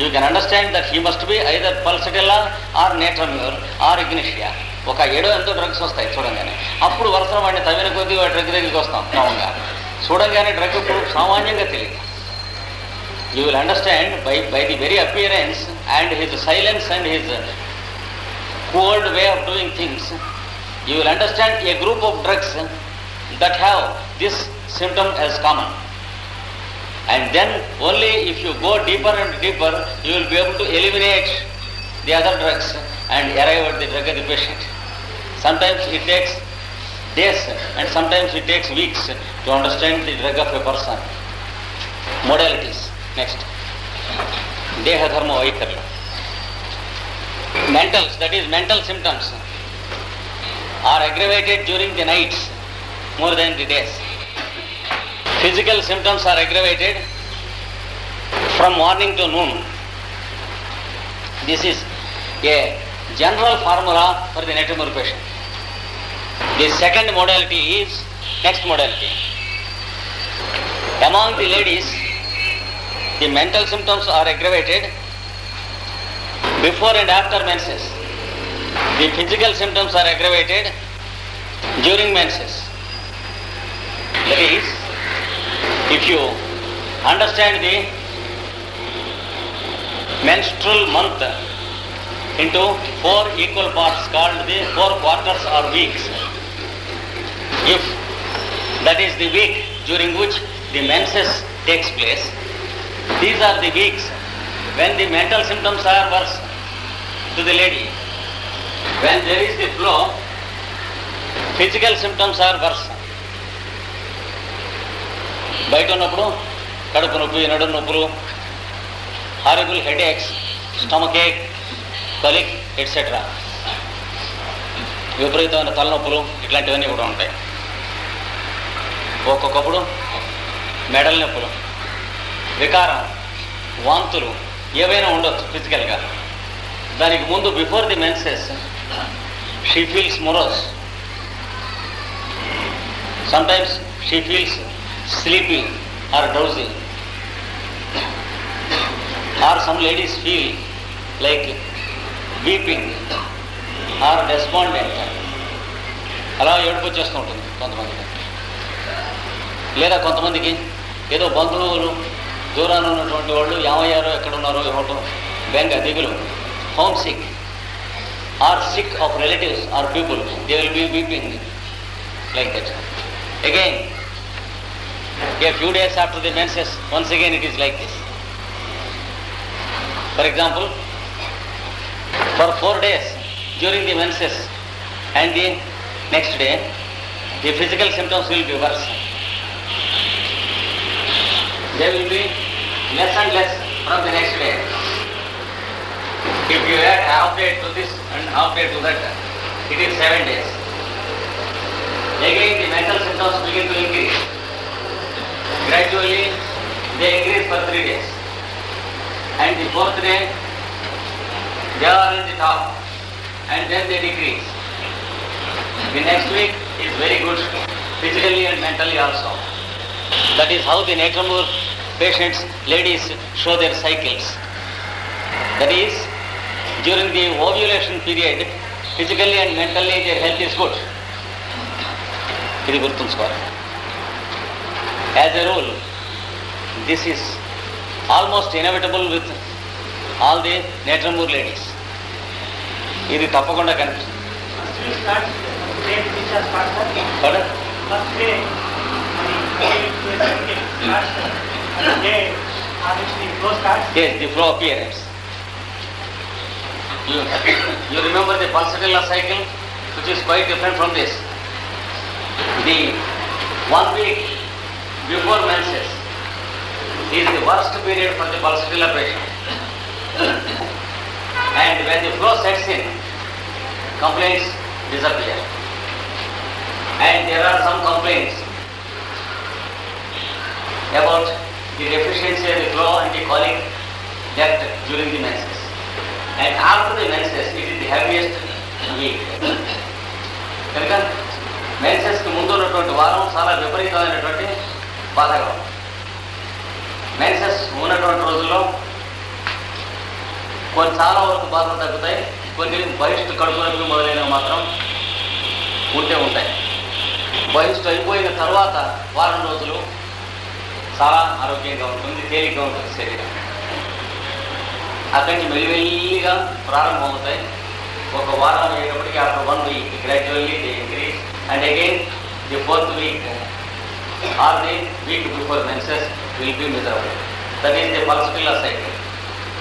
You can understand that he must be either pulsatilla or Nétramur or Ignitia. ఒక 7-8 drugs వస్తాయి చూడంగానే. అప్పుడు వరుసలో వాడిని తవ్విన కొద్దీ వాడి drug దగ్గరికి వస్తాం క్రమంగా. చూడంగానే డ్రగ్ ఇప్పుడు సామాన్యంగా తెలియదు. You will understand by the very appearance and his silence and his cold way of doing things. You will understand a group of drugs that have this symptom as common. And then only if you go deeper and deeper, you will be able to eliminate the other drugs and arrive at the drug of the patient. Sometimes it takes days and sometimes it takes weeks to understand the drug of a person. Modalities. Next. Deha dharma vaikarya. Mentals, that is mental symptoms, are aggravated during the nights more than the days. Physical symptoms are aggravated from morning to noon. This is a general formula for the Nétramur patient. The second modality is, next modality. Among the ladies, the mental symptoms are aggravated before and after menses. The physical symptoms are aggravated during menses. That is, if you understand the menstrual month into 4 equal parts called the 4 quarters or weeks, if that is the week during which the menses takes place, these are the weeks when the mental symptoms are worse to the lady. When there is the flow, physical symptoms are worse. బయట ఉన్నప్పుడు కడుపు నొప్పి, నడుము నొప్పులు, horrible headaches, stomach ఏక్, కొలిక్ etcetera, విపరీతమైన తలనొప్పులు, ఇట్లాంటివన్నీ కూడా ఉంటాయి. ఒక్కొక్కప్పుడు మెడల నొప్పులు, వికారం, వాంతులు ఏవైనా ఉండొచ్చు ఫిజికల్గా. దానికి ముందు before the menses she feels morose. Sometimes she feels sleepy or drowsy. Or some ladies feel like weeping or despondent. అలా ఏడుపు వచ్చేస్తూ ఉంటుంది కొంతమందికి. లేదా కొంతమందికి ఏదో బంధువులు దూరాన్ని ఉన్నటువంటి వాళ్ళు ఏమయ్యారో, ఎక్కడున్నారో ఏమిటో బెంగ, దిగులు, home sick or sick of relatives or people, they will be weeping like that. Again A few days after the menses, once again it is like this. For example, for 4 days during the menses and the next day, the physical symptoms will be worse. They will be less and less from the next day. If you add half day to this and half day to that, it is 7 days. Again the mental symptoms begin to increase. Gradually they increase for 3 days. And the 4th day they are in the top and then they decrease. The next week is very good physically and mentally also. That is how the Netrumur patients, ladies, show their cycles. That is, during the ovulation period, physically and mentally their health is good. ఇది గుర్తుంచుకోవాలి. As a rule, this is almost inevitable with all the Netrumur ladies. ఇది తప్పకుండా కనిపిస్తుంది. Yes, the flow appearance. You remember the pulsatilla cycle, which is quite different from this. The 1 week before menses is the worst period for the pulsatilla patient. And when the flow sets in, complaints disappear. And there are some complaints about the deficiency of the flow and the colic left during the menses. And after the menses, it is the heaviest week. కనుక మెన్సెస్కి ముందు ఉన్నటువంటి వారం చాలా విపరీతమైనటువంటి బాధగా ఉంది. Menses ఉన్నటువంటి రోజుల్లో కొన్ని చాలా వరకు బాధలు తగ్గుతాయి, కొన్ని బహిష్టు కడుపు నొప్పి మొదలైనవి మాత్రం ఉంటాయి. బహిష్టు అయిపోయిన తర్వాత వారం రోజులు చాలా ఆరోగ్యంగా ఉంటుంది, తేలిగ్గా ఉంటుంది శరీరం. అక్కడి నుంచి మెల్లిమెల్లిగా ప్రారంభమవుతాయి. ఒక వారం అయ్యేటప్పటికి after 1 week gradually they increase and again the 4th week or the week before menses will be miserable. That is the pulsatilla cycle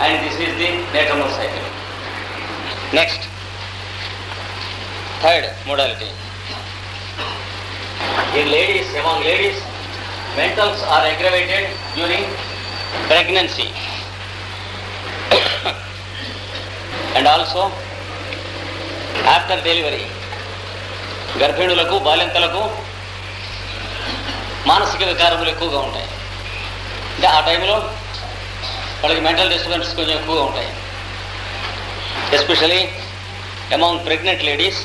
and this is the Netrumur cycle. Next, third modality. In ladies, among ladies, mentals are aggravated during pregnancy and also after delivery. గర్భిణులకు, బాలింతలకు మానసిక వికారములు ఎక్కువగా ఉంటాయి. అంటే ఆ టైంలో వాళ్ళకి mental disturbance కొంచెం ఎక్కువగా ఉంటాయి. Especially among pregnant ladies,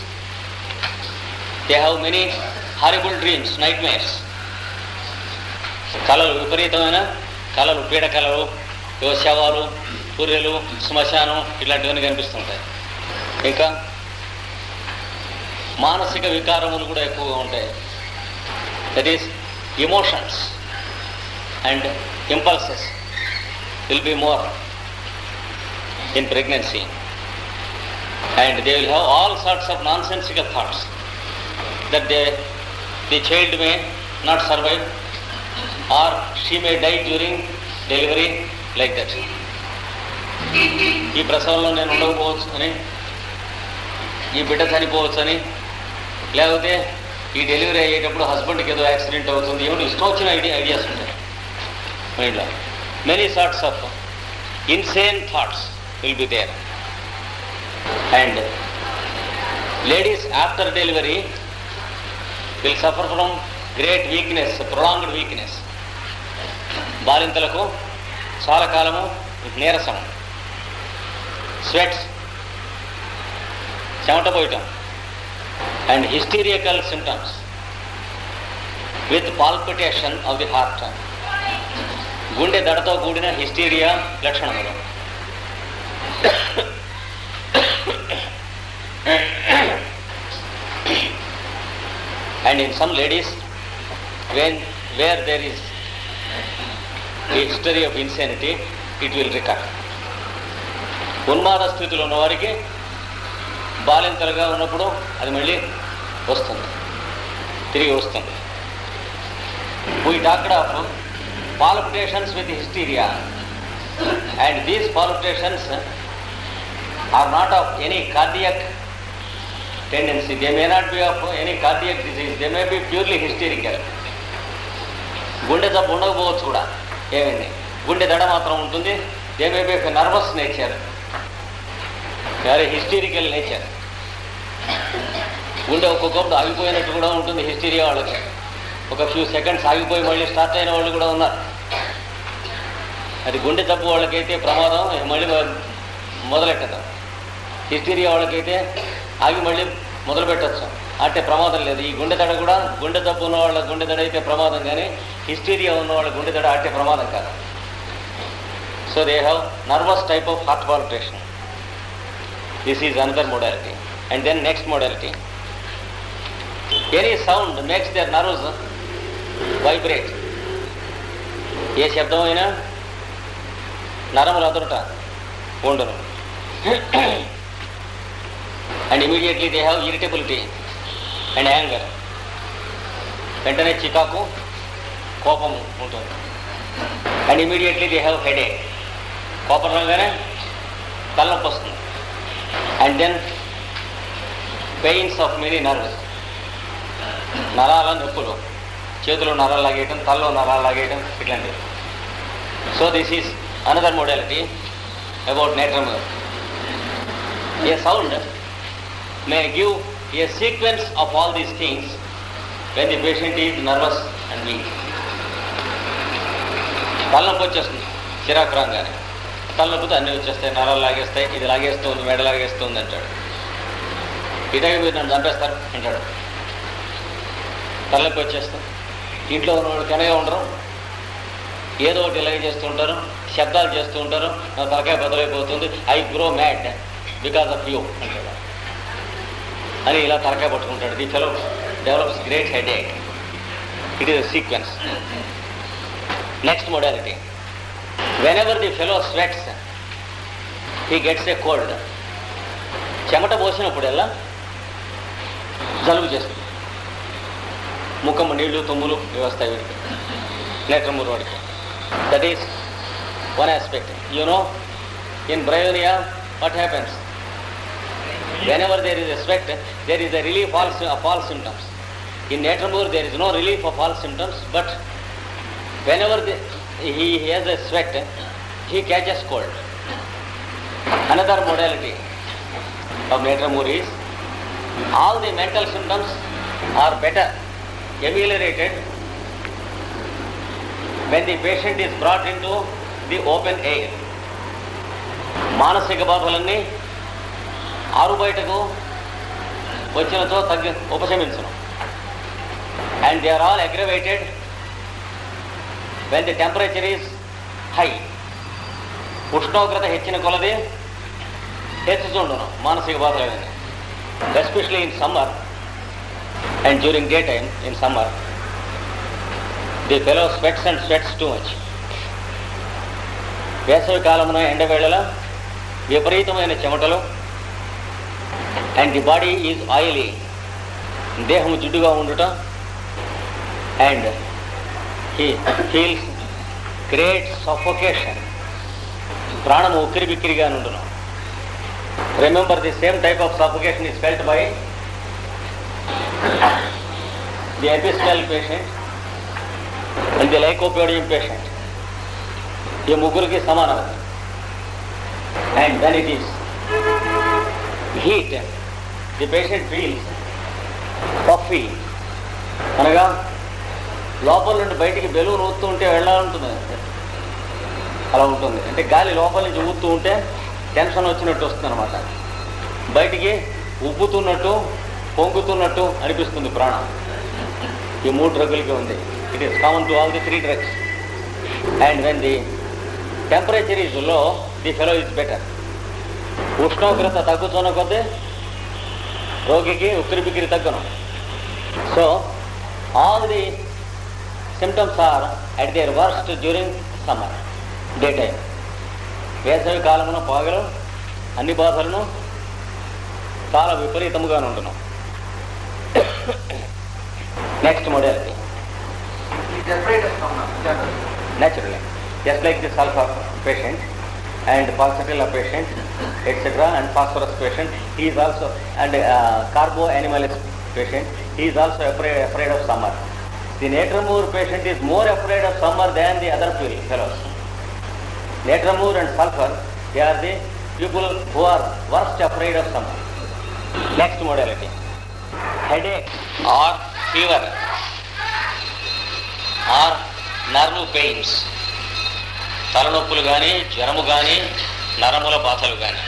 they have many horrible dreams, night mares. కళలు, విపరీతమైన కళలు, పీడ కళలు, శవాలు, సూర్యులు, శ్మశానం ఇట్లాంటివన్నీ కనిపిస్తుంటాయి. ఇంకా మానసిక వికారములు కూడా ఎక్కువగా ఉంటాయి. That is emotions and impulses will be more in pregnancy and they will have all sorts of nonsensical thoughts that the child may not survive or she may die during delivery, like that. ఈ ప్రసవంలో నేను ఉండకపోవచ్చు అని, ఈ బిడ్డ చనిపోవచ్చు అని, లేకపోతే ఈ delivery అయ్యేటప్పుడు హస్బెండ్కి ఏదో యాక్సిడెంట్ అవుతుంది, ఏమిటి ఇష్టం వచ్చిన ఐడియాస్ ఉంటాయి మైండ్లో. Many sorts of insane thoughts will be there. And ladies after delivery will suffer from great weakness, prolonged weakness. బాలింతలకు చాలా కాలము నీరసం, స్వెట్స్, చెమట పోయటం, and hysterical symptoms with palpitation of the heart. గుండె దడతో కూడిన హిస్టీరియా లక్షణములు. And in some ladies, where there is a history of insanity, it will recur. ఉన్మాద స్థితిలో ఉన్నవారికి బాలింతలుగా ఉన్నప్పుడు అది మళ్ళీ వస్తుంది, తిరిగి వస్తుంది. We talked of palpitations with hysteria, and these palpitations are not of any cardiac tendency. They may not be of any cardiac disease. They may be purely hysterical. గుండె జబ్బు ఉండకపోవచ్చు కూడా, ఏమైంది గుండె దడ మాత్రం ఉంటుంది. They may be nervous nature, very hysterical nature. గుండె ఒక్కొక్కప్పుడు ఆగిపోయినట్టు కూడా ఉంటుంది హిస్టీరియా వాళ్ళకి. ఒక ఫ్యూ సెకండ్స్ ఆగిపోయి మళ్ళీ స్టార్ట్ అయిన వాళ్ళు కూడా ఉన్నారు. అది గుండె జబ్బు వాళ్ళకైతే ప్రమాదం, మళ్ళీ మొదలెట్టదు. హిస్టీరియా వాళ్ళకైతే ఆగి మళ్ళీ మొదలు పెట్టచ్చు, అంటే ప్రమాదం లేదు. ఈ గుండె దడ కూడా గుండె జబ్బు ఉన్న వాళ్ళ గుండె దడ అయితే ప్రమాదం, కానీ హిస్టీరియా ఉన్న వాళ్ళ గుండె దడ అంటే ప్రమాదం కాదు. So they have nervous type of heart palpitation. This is another modality. And then next modality, any sound makes their nerves vibrate. ఏ శబ్దం అయినా నరములు అదురుట ఉండును. And immediately they have irritability and anger. వెంటనే చికాకు, కోపము ఉంటుంది. And immediately they have headache. కోపం రాగానే తలనొప్పి వస్తుంది. And then pains of many nerves, నరాల నొప్పులు, చేతులు నరాలు లాగేయటం, తలలో నరాలు లాగేయటం, ఇట్లాంటివి. So this is another modality about natrum. A sound may give a sequence of all these things when the patient is nervous and weak. తలనొప్పి వచ్చేస్తుంది చిరాకు రాగానే. తలనొప్పితో అన్నీ వచ్చేస్తాయి, నరాలు లాగేస్తాయి, ఇది లాగేస్తుంది, మెడ లాగేస్తుంది అంటాడు. ఇటాగా మీరు నన్ను చంపేస్తారు అంటాడు. తలనొప్పి వచ్చేస్తుంది. ఇంట్లో ఉన్నవాడు కనగా ఉండరు, ఏదో ఒకటి ఇలాగే చేస్తూ ఉంటారు, శబ్దాలు చేస్తూ ఉంటారు. నా తలకాయ బదులైపోతుంది, I grow mad because of you అంటాడు అని ఇలా తలకాయ పట్టుకుంటాడు. The fellow develops great headache. It is a sequence. Next modality, whenever the fellow sweats he gets a cold. చెమట పోసినప్పుడల్లా జలుబు చేస్తుంది. ముఖం నీళ్లు తుమ్ములు వస్తాయి వీడికి, నేట్రమూర్ వాడికి. That is one aspect. You know, in Bryonia what happens? Whenever there is a sweat, there is a relief of all symptoms. In Netramur, there is no relief of all symptoms, but whenever he has a sweat, he catches cold. Another modality of Netramur is all the mental symptoms are better ameliorated when the patient is brought into the open air. మానసిక బాధలన్నీ ఆరు బయటకు వచ్చినతో ఉపశమించును. And they are all aggravated when the temperature is high. ఉష్ణోగ్రత హెచ్చిన కొలది హెచ్చుచుండును మానసిక బాధలన్నీ. Especially in summer and during day time. In summer the fellow sweats and sweats too much. వేసవి కాలమున ఎండవేళల విపరీతమైన చెమటలు. And the body is oily. దేహం జిడ్డుగా ఉండుట. And he feels great suffocation. ప్రాణము ఉక్కిరి బిక్కిరిగా నుండును. Remember the same type of suffocation is felt by the epistle patient and the lycopodium patient. ఈ ముగ్గురికి సమానం. And then it is heat. The patient feels puffy, అనగా లోపల నుండి బయటికి బెలూన్ ఊతూ ఉంటే వెళ్ళాలంటుంది, అలా ఉంటుంది. అంటే గాలి లోపల నుంచి ఊతూ ఉంటే టెన్షన్ వచ్చినట్టు వస్తుంది అనమాట. బయటికి ఉబ్బుతున్నట్టు పొంగుతున్నట్టు అనిపిస్తుంది ప్రాణం. ఈ 3 డ్రగ్గులకి ఉంది. It is common to all the 3 drugs. And when the temperature is low, the fellow is better. ఉష్ణోగ్రత తగ్గుతున్న కొద్దీ రోగికి ఉక్కిరి బిక్కిరి తగ్గను. So all the symptoms are at their worst during summer day time. వేసవి కాలమున పగలు అన్ని బాధలను చాలా విపరీతముగా ఉండును. Next modality, is afraid of stomach. Naturally. Just like the sulfur patient and pulsatilla patient, etc., and phosphorus patient, he is also, and carbo-animalist patient, he is also afraid of summer. The Natremur patient is more afraid of summer than the other fellows. Natremur and sulfur, they are the people who are worst afraid of summer. Next modality, headache or fever or nerve pains. తలనొప్పులు కానీ, జ్వరము కానీ, నరముల బాధలు కానీ.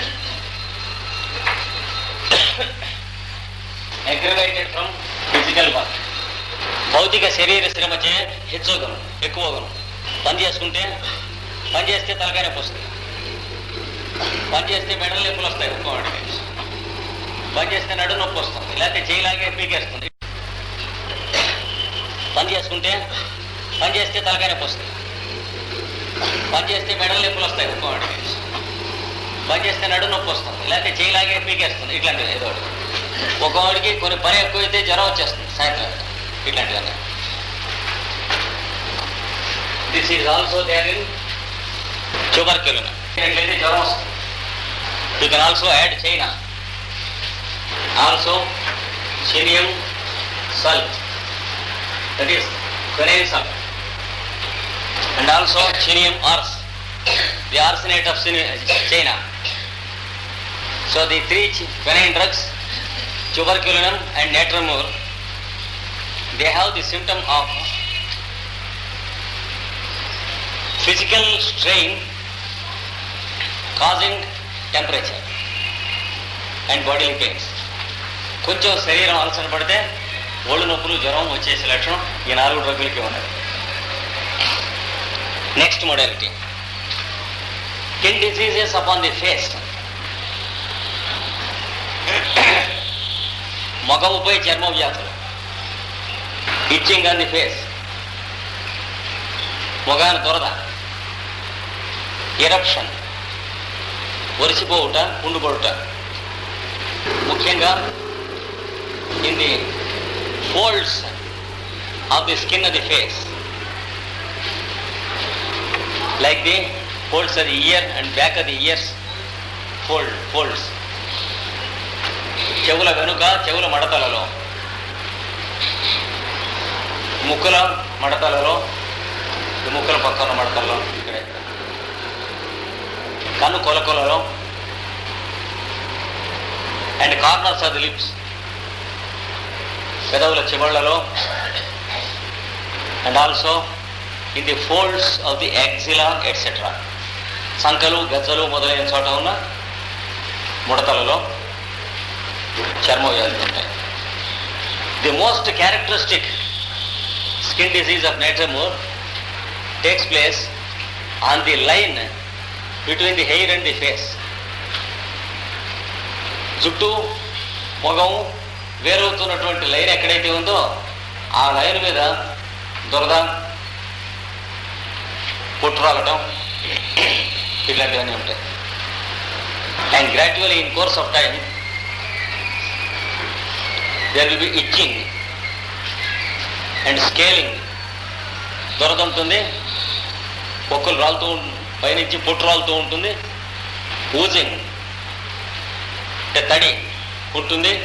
Aggravated from physical work. భౌతిక శరీర శ్రమచే హెచ్చుగను, ఎక్కువగను. పని చేస్తే తలకాయ నొప్పి వస్తుంది. పని చేస్తే మెడలు నొప్పులు వస్తాయి ఒక్కొక్కటి. పని చేస్తే నడు నొప్పి వస్తుంది, లేకపోతే చేయిలాగే పీకేస్తుంది. పని చేస్తే తలకాయ నొప్పి వస్తుంది. పని చేస్తే మెడలు నొప్పులు వస్తాయి ఒక్కొక్కటి. పని చేస్తే నడు నొప్పి వస్తుంది, లేకపోతే చేయిలాగే పీకేస్తుంది. ఇట్లాంటివి ఏదో ఒకటి. ఒక్కొక్కడికి కొన్ని పని ఎక్కువైతే జ్వరం వచ్చేస్తుంది సాయంత్రం. ఇట్లాంటివన్నీ. This is also there in tuberculin. ఇట్లయితే జ్వరం వస్తుంది. You can also add China, also selenium salt, that is quinine salt, and also chinium ors, the arsenate of China. So the three quinine drugs, tuberculinum and Natremur, they have the symptom of physical strain causing temperature and bodily pains. కొంచెం శరీరం అలసట పడితే ఒళ్ళు నొప్పులు, జ్వరం వచ్చేసే లక్షణం ఈ 4 డ్రగ్గులకి ఉన్నది. Next modality, skin diseases upon the face. మొగముపై చర్మ వ్యాధులు, ఇచ్చింగ్ ఆన్ ది ఫేస్, మొగాన దొరద, ఎరప్షన్, ఒరిసిపోవుట, పుండుపడుట. ముఖ్యంగా in the folds of the skin of the face, like the folds of the ear and back of the ears, folds. చెవుల వెనుక, చెవుల మడతలలో, ముక్కుల మడతలలో, ముక్కుల పక్కన మడతలలో, ఇక్కడే కన్ను కొలకొలలో, and corners of the lips, పెదవుల చివళ్లలో, and also in the folds of the axilla etcetera. సంకలు, గజ్జలు మొదలైన చోట ఉన్న ముడతలలో చర్మ వ్యాధులు ఉంటాయి. The most characteristic skin disease of Natremur takes place on the line between the hair and the face. జుట్టు, మొగం వేరవుతున్నటువంటి లైన్ ఎక్కడైతే ఉందో ఆ లైన్ మీద దురద, పుట్టురాలటం, ఇట్లాంటివన్నీ ఉంటాయి. And gradually in course of time there will be itching and scaling. దురద ఉంటుంది, పొక్కులు రాలుతూ, పైనుంచి పుట్టు రాలుతూ ఉంటుంది. ఊజింగ్ అంటే తడి ఉంటుంది,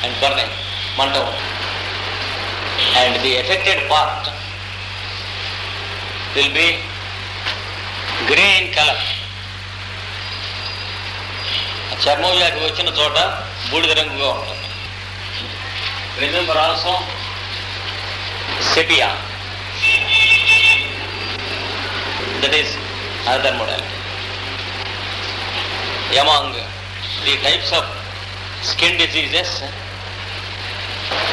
and burning, మంట ఉంటుంది. And the affected part will be grey in color. చర్మ వ్యాధి వచ్చిన చోట బూడిద రంగుగా ఉంటుంది. Remember also sepia, that is another modality. Among the types of skin diseases,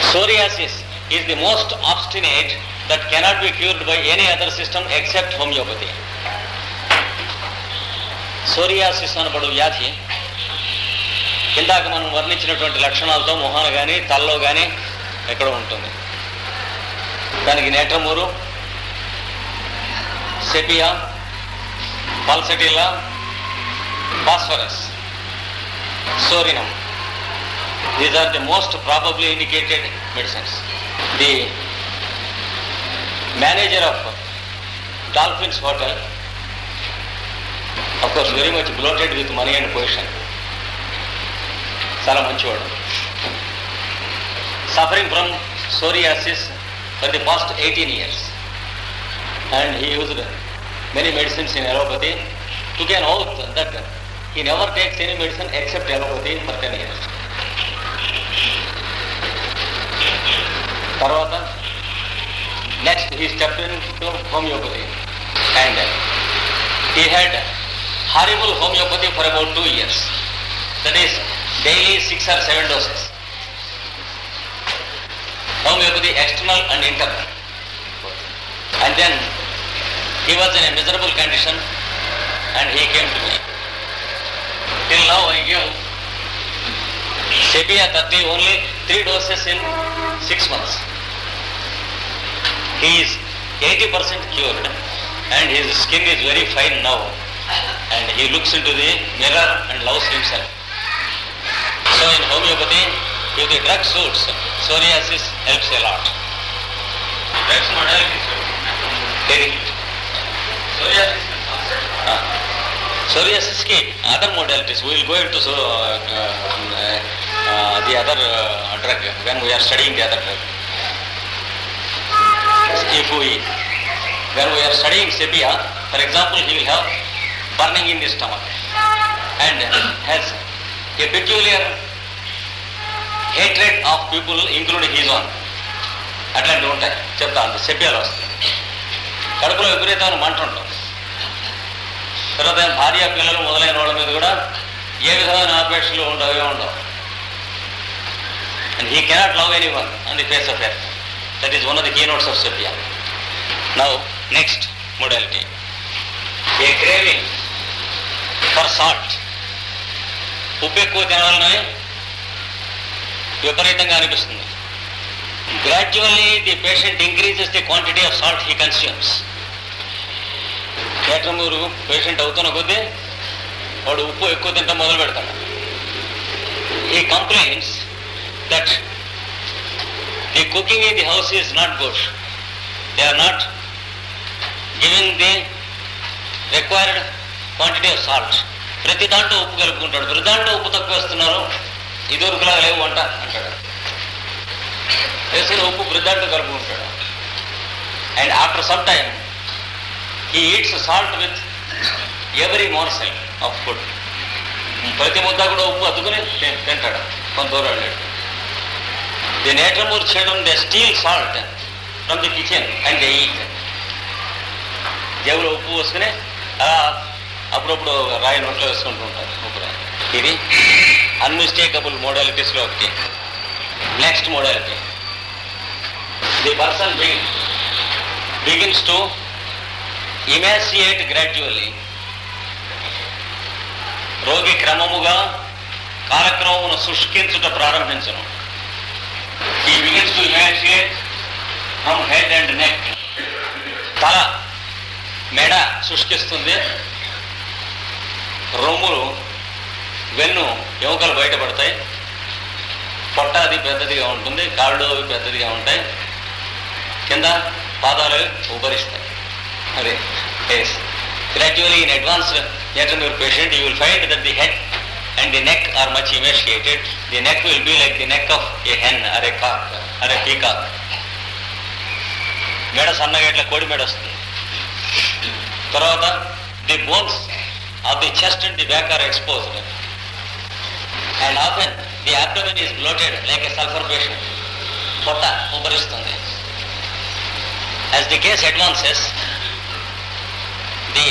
psoriasis is the most obstinate that cannot be cured by any other system except homeopathy. Psoriasis అనబడు వ్యాధి ఇందాక మనం వర్ణించినటువంటి లక్షణాలతో మొహాన కానీ, తలలో కానీ ఎక్కడ ఉంటుంది. దానికి Natremur, sepia, pulsatilla, phosphorus, sorinum, these are the most probably indicated medicines. The manager of Dolphins Hotel, of course very much bloated with money and position, చాలా మంచివాడు, suffering from psoriasis for the past 18 years, and he used many medicines in allopathy, took an oath that he never takes any medicine except allopathy for 10 years. తర్వాత next he stepped into homeopathy, and he had horrible homeopathy for about 2 years, that is daily 6 or 7 doses. Homeopathy external and internal. And then he was in a miserable condition and he came to me. Till now I give Sepia 30 only 3 doses in 6 months. He is 80% cured and his skin is very fine now, and he looks into the mirror and loves himself. So in homeopathy, if the drug suits, psoriasis helps a lot. Drugs modalities. Psoriasis. Psoriasis ki other modalities. We will go into the other drug when we are studying the other drug. When we are studying sepia, for example, he will have burning in the stomach and has a peculiar hatred of people including his own. అట్లాంటివి ఉంటాయి, చెప్తాను, సెపియాలో వస్తాయి. కడుపులో విపరీతమైన మంట ఉంటుంది. తర్వాత భార్య పిల్లలు మొదలైన వాళ్ళ మీద కూడా ఏ విధమైన ఆపేక్షలు ఉండవే ఉండవు. And he cannot love anyone on the face of earth. That is one of the keynotes of sepia. Now, next modality. A craving for salt. ఉప్పు ఎక్కువ తినాలని విపరీతంగా అనిపిస్తుంది. Gradually the patient increases the quantity of salt he consumes. Natrum mur patient అవుతున్న కొద్దీ వాడు ఉప్పు ఎక్కువ తింటాం మొదలు పెడతాడు. He complains that the cooking in the house is not good. They are not giving the required quantity of salt. ప్రతి దాంట్లో ఉప్పు కలుపుకుంటాడు, ప్రతి దాంట్లో ఉప్పు తక్కువ వేస్తున్నారు, ఇది వరకులా లేవు వంట అంటాడు. వేసిన ఉప్పు ప్రతి దాంట్లో కలుపుకుంటాడు. And after some time he eats salt with every morsel of food. ప్రతి ముద్ద కూడా ఉప్పు అద్దుకుని తింటాడు కొంత దూరం వెళ్ళాడు. The Netramur children, they steal salt from the kitchen and they eat. జేబులో ఉప్పు వేసుకుని అలా అప్పుడప్పుడు రాయి నోట్లో వేసుకుంటూ ఉంటారు ఉప్పు రాయి. ఇది అన్మిస్టేకబుల్ మోడాలిటీస్లో ఒకటి. Next modality, the person begins to emaciate gradually. రోగి క్రమముగా కాలక్రమమును శుష్కించుట ప్రారంభించను. He begins to emaciate from head and neck. తల మెడ శుష్కిస్తుంది, రొమ్ములు వెన్ను ఎముకలు బయటపడతాయి, పొట్ట అది పెద్దదిగా ఉంటుంది, కాళ్ళు అవి పెద్దదిగా ఉంటాయి, కింద పాదాలు ఉబ్బరిస్తాయి. అదే gradually in advanced Netramur patient you will find that the head and the neck are much emaciated. The neck will be like the neck of a hen or a cock or a peacock. మెడ సన్నగా ఇట్లా కోడి మెడ వస్తుంది. తర్వాత the bones of the chest and the back are exposed and often the abdomen is bloated like a sulphur patient. పొట్ట ఉబ్బరిస్తుంది. As the case advances the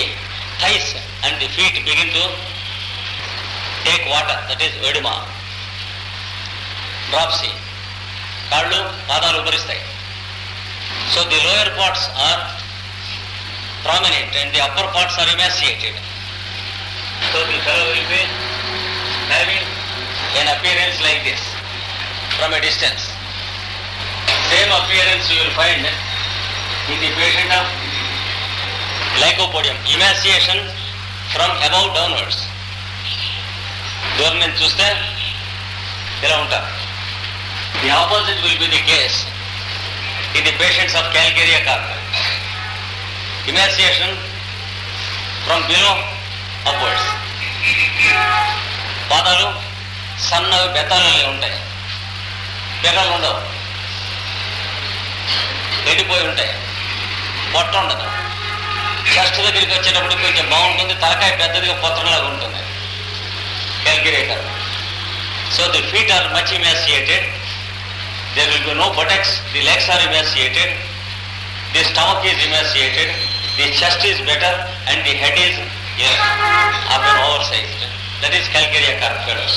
thighs and the feet begin to take water, that is edema, dropsy. కాళ్ళు పాదాలు ఉబ్బరిస్తాయి. So the lower parts are prominent and the upper parts are emaciated. So the fellow will be having an appearance like this from a distance. Same appearance you will find in the patient of lycopodium, emaciation from above downwards. దూరం నుంచి చూస్తే ఇలా ఉంటారు. The opposite will be the case in the patients of calcaria carpus. emaciation from below upwards. పాదాలు సన్నగా బెత్తాలే ఉంటాయి, పెగలు ఉండవు, ఎండిపోయి ఉంటాయి, పొట్ట ఉండదు. చెస్ట్ దగ్గరికి వచ్చేటప్పుడు కొంచెం బాగుంటుంది, తలకాయ పెద్దదిగా పొత్తలాగా ఉంటుంది. Calculator. So the feet are much emaciated. There will be no buttocks. The legs are emaciated. The stomach is emaciated. The chest is better, and the head is of an oversized. That is Calcarea carp fellows.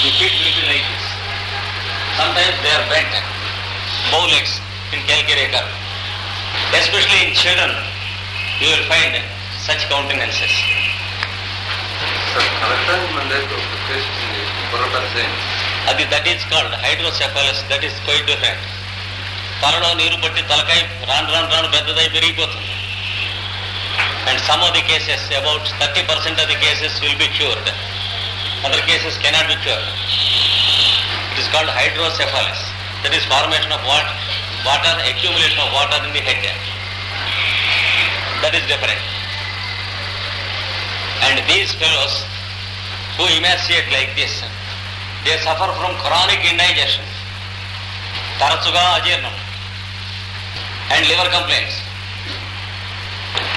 The feet will be like this. Sometimes they are bent, bow legs in Calcarea carp. Especially in children, you will find such countenances. That is called hydrocephalus. That is quite different. తలలో నీరు పట్టి తలకాయ రాను పెద్దదై పెరిగిపోతుంది. And some of the cases, about 30% of the cases will be cured. Other cases cannot be cured. It is called hydrocephalus. That is formation of water, accumulation of water in the head. That is different. And these fellows who emaciate like this, they suffer from chronic indigestion, తరచుగా అజీర్ణం, and liver complaints,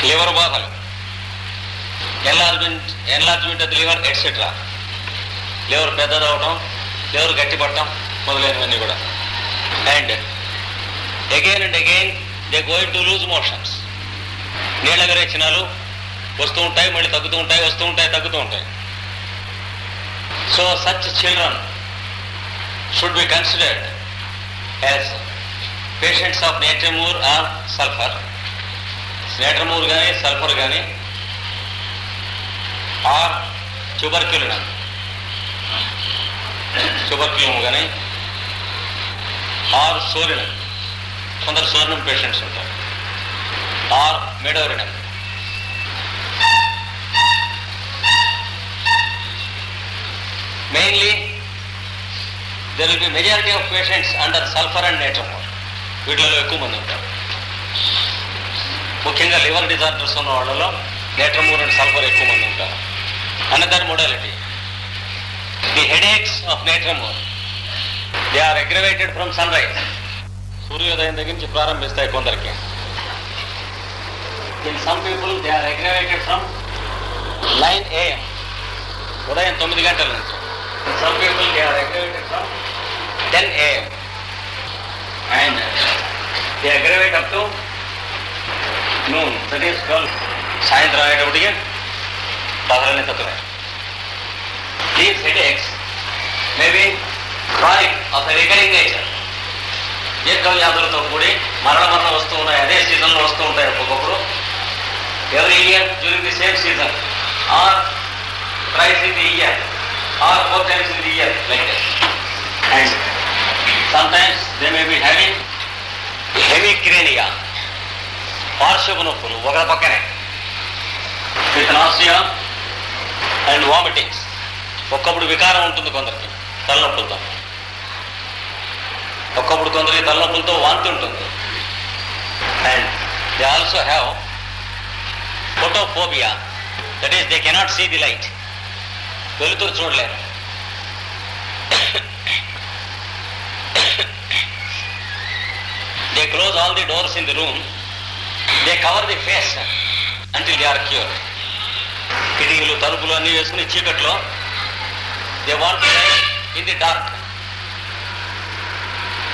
liver బాధలు, enlargement of the liver, etc. Liver పెద్దదవటం, liver గట్టిపడటం మొదలైనవన్నీ కూడా. And again and again they go into loose motions. నీళ్ళ విరేచనాలు వస్తూ ఉంటాయి, మళ్ళీ తగ్గుతూ ఉంటాయి, వస్తూ ఉంటాయి, తగ్గుతూ ఉంటాయి. So such children should be considered as patients of natremur or sulfur. Natremur కానీ సల్ఫర్ కానీ, ఆర్ ట్యూబర్క్యులినం కానీ, ఆర్ సోరినం, కొందరు సోరినం పేషెంట్స్ ఉంటారు, or medorrhinum. Mainly, there will be majority of patients under sulfur and natremur. వీటిలో ఎక్కువ మంది ఉంటారు. ముఖ్యంగా లివర్ డిజార్డర్స్ ఉన్న వాళ్ళలో నేట్రమూర్ అండ్ సల్ఫర్ ఎక్కువ మంది ఉంటారు. Another modality, the headaches of natrum mur, they are aggravated from sun rise. సూర్యోదయం దగ్గర నుంచి ప్రారంభిస్తాయి కొందరికి. In some people they are aggravated from 9 AM, ఉదయం 9 గంటల నుంచి. In some people they are aggravated from 10 AM and they aggravate up to noon. That is called సాయంత్రం అయ్యేటప్పటికి బాధలన్నీ తక్కువ. These headaches may be chronic of a recurring nature. దీర్ఘ వ్యాధులతో కూడి మరణ వస్తూ ఉన్నాయి, అదే సీజన్లో వస్తూ ఉంటాయి ఒక్కొక్కప్పుడు. Every year during the same season or twice in the year or 4 times in the year, like that. And sometimes they may be having hemicrania, పార్శ్వపు నొప్పులు ఒక పక్కనే, with nausea and vomitings. ఒక్కప్పుడు వికారం ఉంటుంది కొందరికి తలనొప్పులతో, ఒక్కప్పుడు కొందరికి తలనొప్పులతో వాంతి ఉంటుంది. And they also have photophobia, that is they cannot see the light. వెలుతురు చూడలేరు. They close all the doors in the room. They cover the face until they are cured. కిటికీలు తలుపులు అన్నీ వేసుకుని చీకట్లో they want to lie in the dark.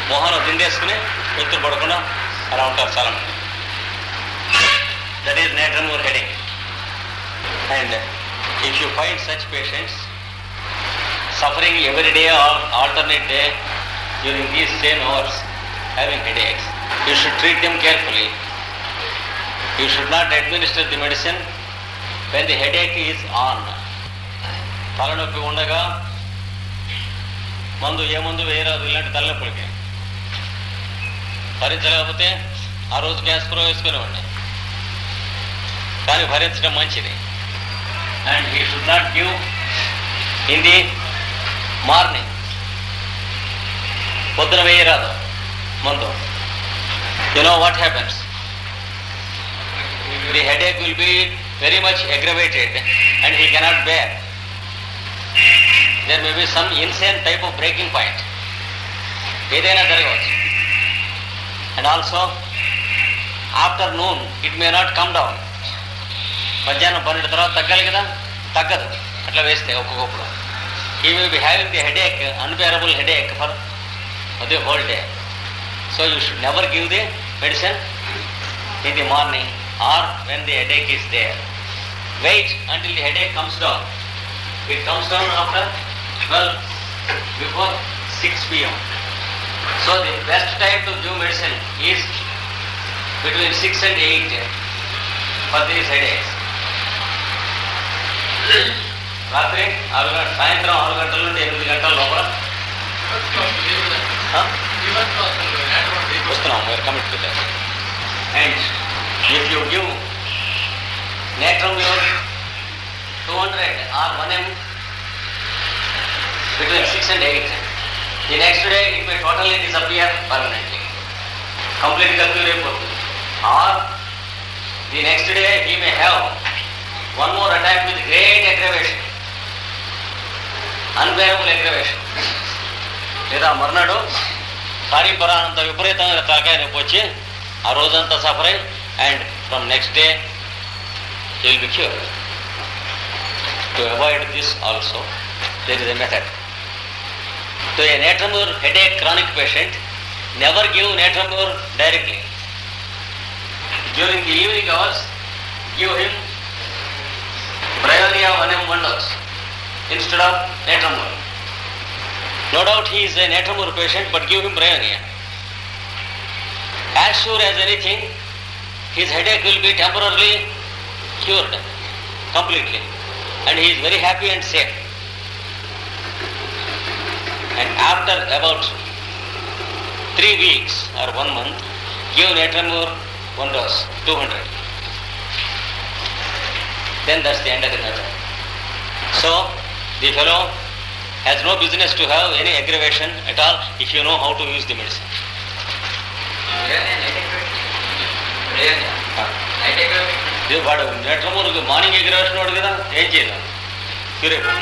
మొహాలు దిండేసుకుని వెలుతురు పడకుండా అలా ఉంటారు చాలా మంది. That is natremur headache. And if you find such patients suffering every day or alternate day during these same hours, having headaches, you should treat them carefully. You should not administer the medicine when the headache is on. తలనొప్పి ఉండగా ఏ మందు వేయరాదు ఇలాంటి తలనొప్పులకి. భరించలేకపోతే ఆ రోజు గ్యాస్ప్రో వేసుకునేవాడిని, కానీ భరించడం మంచిది. And he should not give in the morning. పొద్దున వేయరాదు మందు. You know what happens? the headache will be very much aggravated and he cannot bear. There may be some insane type of breaking point. ఏదైనా జరగవచ్చు. And also after noon it may not come down. మధ్యాహ్నం 12 తర్వాత తగ్గాలి కదా, తగ్గదు అట్లా వేస్తే ఒక్కొక్కప్పుడు. He may be having the headache, unbearable headache for the whole day. So you should never give the medicine in the morning or when the headache is there. Wait until the headache comes down. It comes down after 12, before 6 p.m. So the best time to give medicine is between 6 and 8 for these headaches. రాత్రి 6 గంటల సాయంత్రం 6 గంటల నుండి 8 గంటల లోపల వస్తున్నాం. We are commit to that. And if you give Natramur 200 or 1 ml between 6 and 8, the next day it may totally disappear permanently, completely cure. Or the next day he may have one more attack with great aggravation, unbearable aggravation. లేదా మర్నాడు కారీపరానంత విపరీతమైన తలకాయ నొప్పి వచ్చి ఆ రోజంతా suffer అయ్యి and from next day he will be cured. To avoid this also, there is a method. To a Natramur headache chronic patient, never give Natramur directly. During the evening hours, give him Bryonia 1 ml 1 dose instead of Natramur. No doubt he is a Natramur patient, but give him Bryonia. As sure as anything, his headache will be temporarily cured completely and he is very happy and safe. And after about 3 weeks or 1 month, give Natramur 1 dose, 200. Then that's the end of the matter. So the fellow has no business to have any aggravation at all if you know how to use the medicine. వాడు నెట్రమూరుకి morning aggression వాడు కదా, ఏం చేయలేం cure అయిపోయింది.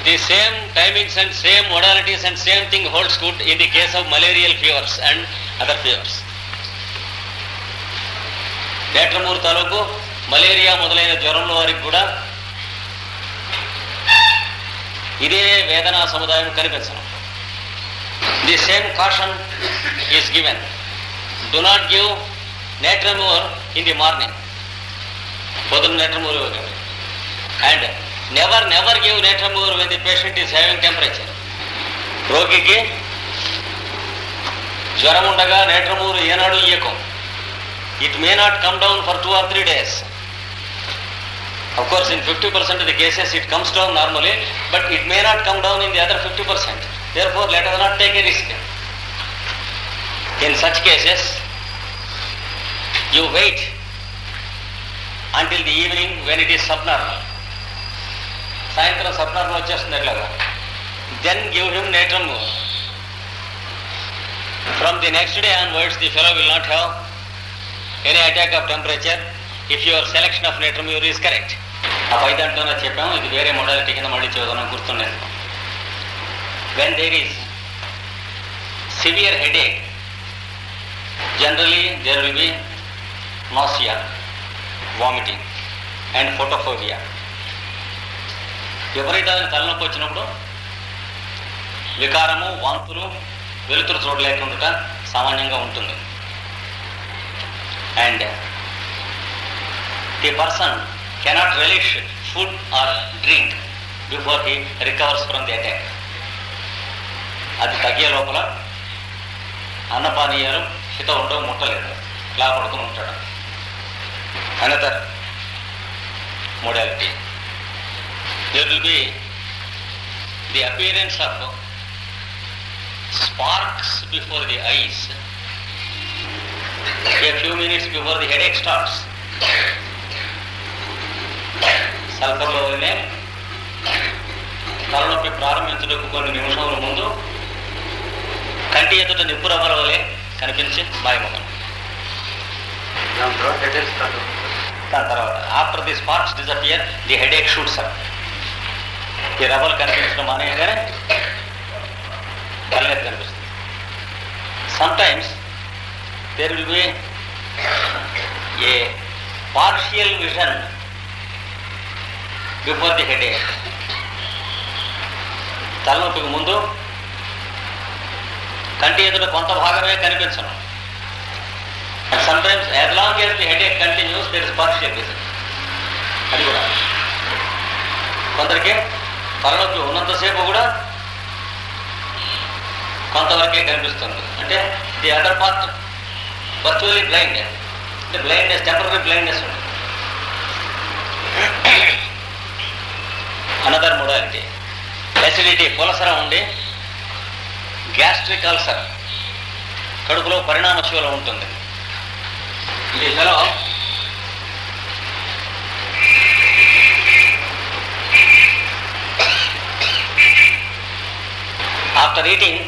The same timings and same modalities and same thing holds good in the case of malarial fevers and other fevers. నెట్రమూరు తాలూకు malaria మొదలైన జ్వరంలో వారికి కూడా ఇదే వేదనా సముదాయం కనిపించను. The same caution is given. Do not give Natramur in the morning. పొద్దున్న Natramur ఇవ్వకండి. And never give Natramur when the patient is having temperature. రోగికి జ్వరం ఉండగా Natramur ఏనాడు ఇయ్యకం. It may not come down for 2 or 3 days. Of course, in 50% of the cases it comes down normally, but it may not come down in the other 50%. Therefore, let us not take a risk. In such cases, you wait until the evening when it is subnormal. సాయంత్రం subnormal వచ్చేస్తుంది ఎట్లాగా. Then give him Natramur. From the next day onwards, the fellow will not have any attack of temperature if your selection of Natramur is correct. ఆ పై దాంట్లోనే చెప్పాము, ఇది వేరే modality కింద మళ్ళీ చదువుదాం గుర్తుండేది. When there is severe headache, generally there will be nausea, vomiting and photophobia. విపరీతమైన తలనొప్పి వచ్చినప్పుడు వికారము, వాంతులు, వెలుతురు చూడలేకుండా సామాన్యంగా ఉంటుంది. And the person cannot relish food or drink before he recovers from the attack. అది తగ్గే లోపల అన్నపానీయాలు హిత ఉండవు, ముట్టలేదు, ఇలా పడుకుని ఉంటాడు. Another modality, there will be the appearance of sparks before the eyes a few minutes before the headache starts. సల్ఫర్లోనే తలనొప్పి ప్రారంభించడానికి కొన్ని నిమిషముల ముందు కంటి ఎదుట నిప్పు రవ్వల వలె కనిపించి మాయమగను. దాని తర్వాత after the sparks disappear the headache shoots up. ఈ రవ్వలు కనిపించడం మానేయగానే తలనొప్పి కనిపిస్తుంది. Sometimes there will be a partial vision before the headache. తలనొప్పికి ముందు కంటి ఎదుట కొంత భాగమే కనిపించను. And sometimes as long as the headache continues there is partial vision. అది కూడా కొందరికి తలనొప్పి ఉన్నంతసేపు కూడా కొంతవరకే కనిపిస్తుంది. అంటే the other part virtually blind. అంటే బ్లైండ్నెస్, టెంపరరీ బ్లైండ్నెస్ ఉంటుంది. అనదర్ మోడాలిటీ అసిడిటీ, పులసరం ఉండి గ్యాస్ట్రిక్ అల్సర్, కడుపులో పరిణామశీలం ఉంటుంది. ఇది hello after eating,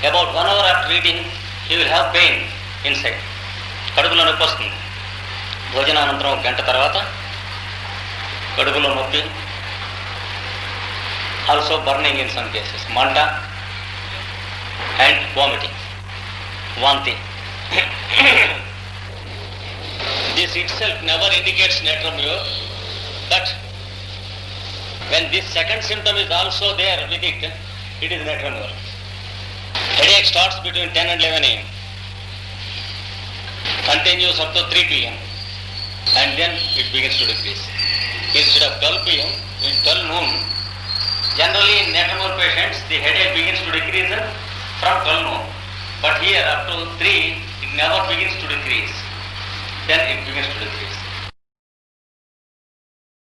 about 1 hour after eating he will have pain inside. కడుపులో నొప్పి వస్తుంది. భోజనానంతరం 1 గంట తర్వాత కడుపులో నొప్పి, also burning in some cases, మంట అండ్ వామిటింగ్, వాంతి. This itself never indicates natremur, but when this second symptom is also there with it, it is natremur. Headache starts between 10 and 11 a.m. continues up to 3 p.m. and then it begins to decrease. Instead of 12 p.m, in 12 noon, generally in natremur patients the headache begins to decrease from 12 noon, but here up to 3 it never begins to decrease, then it begins to decrease.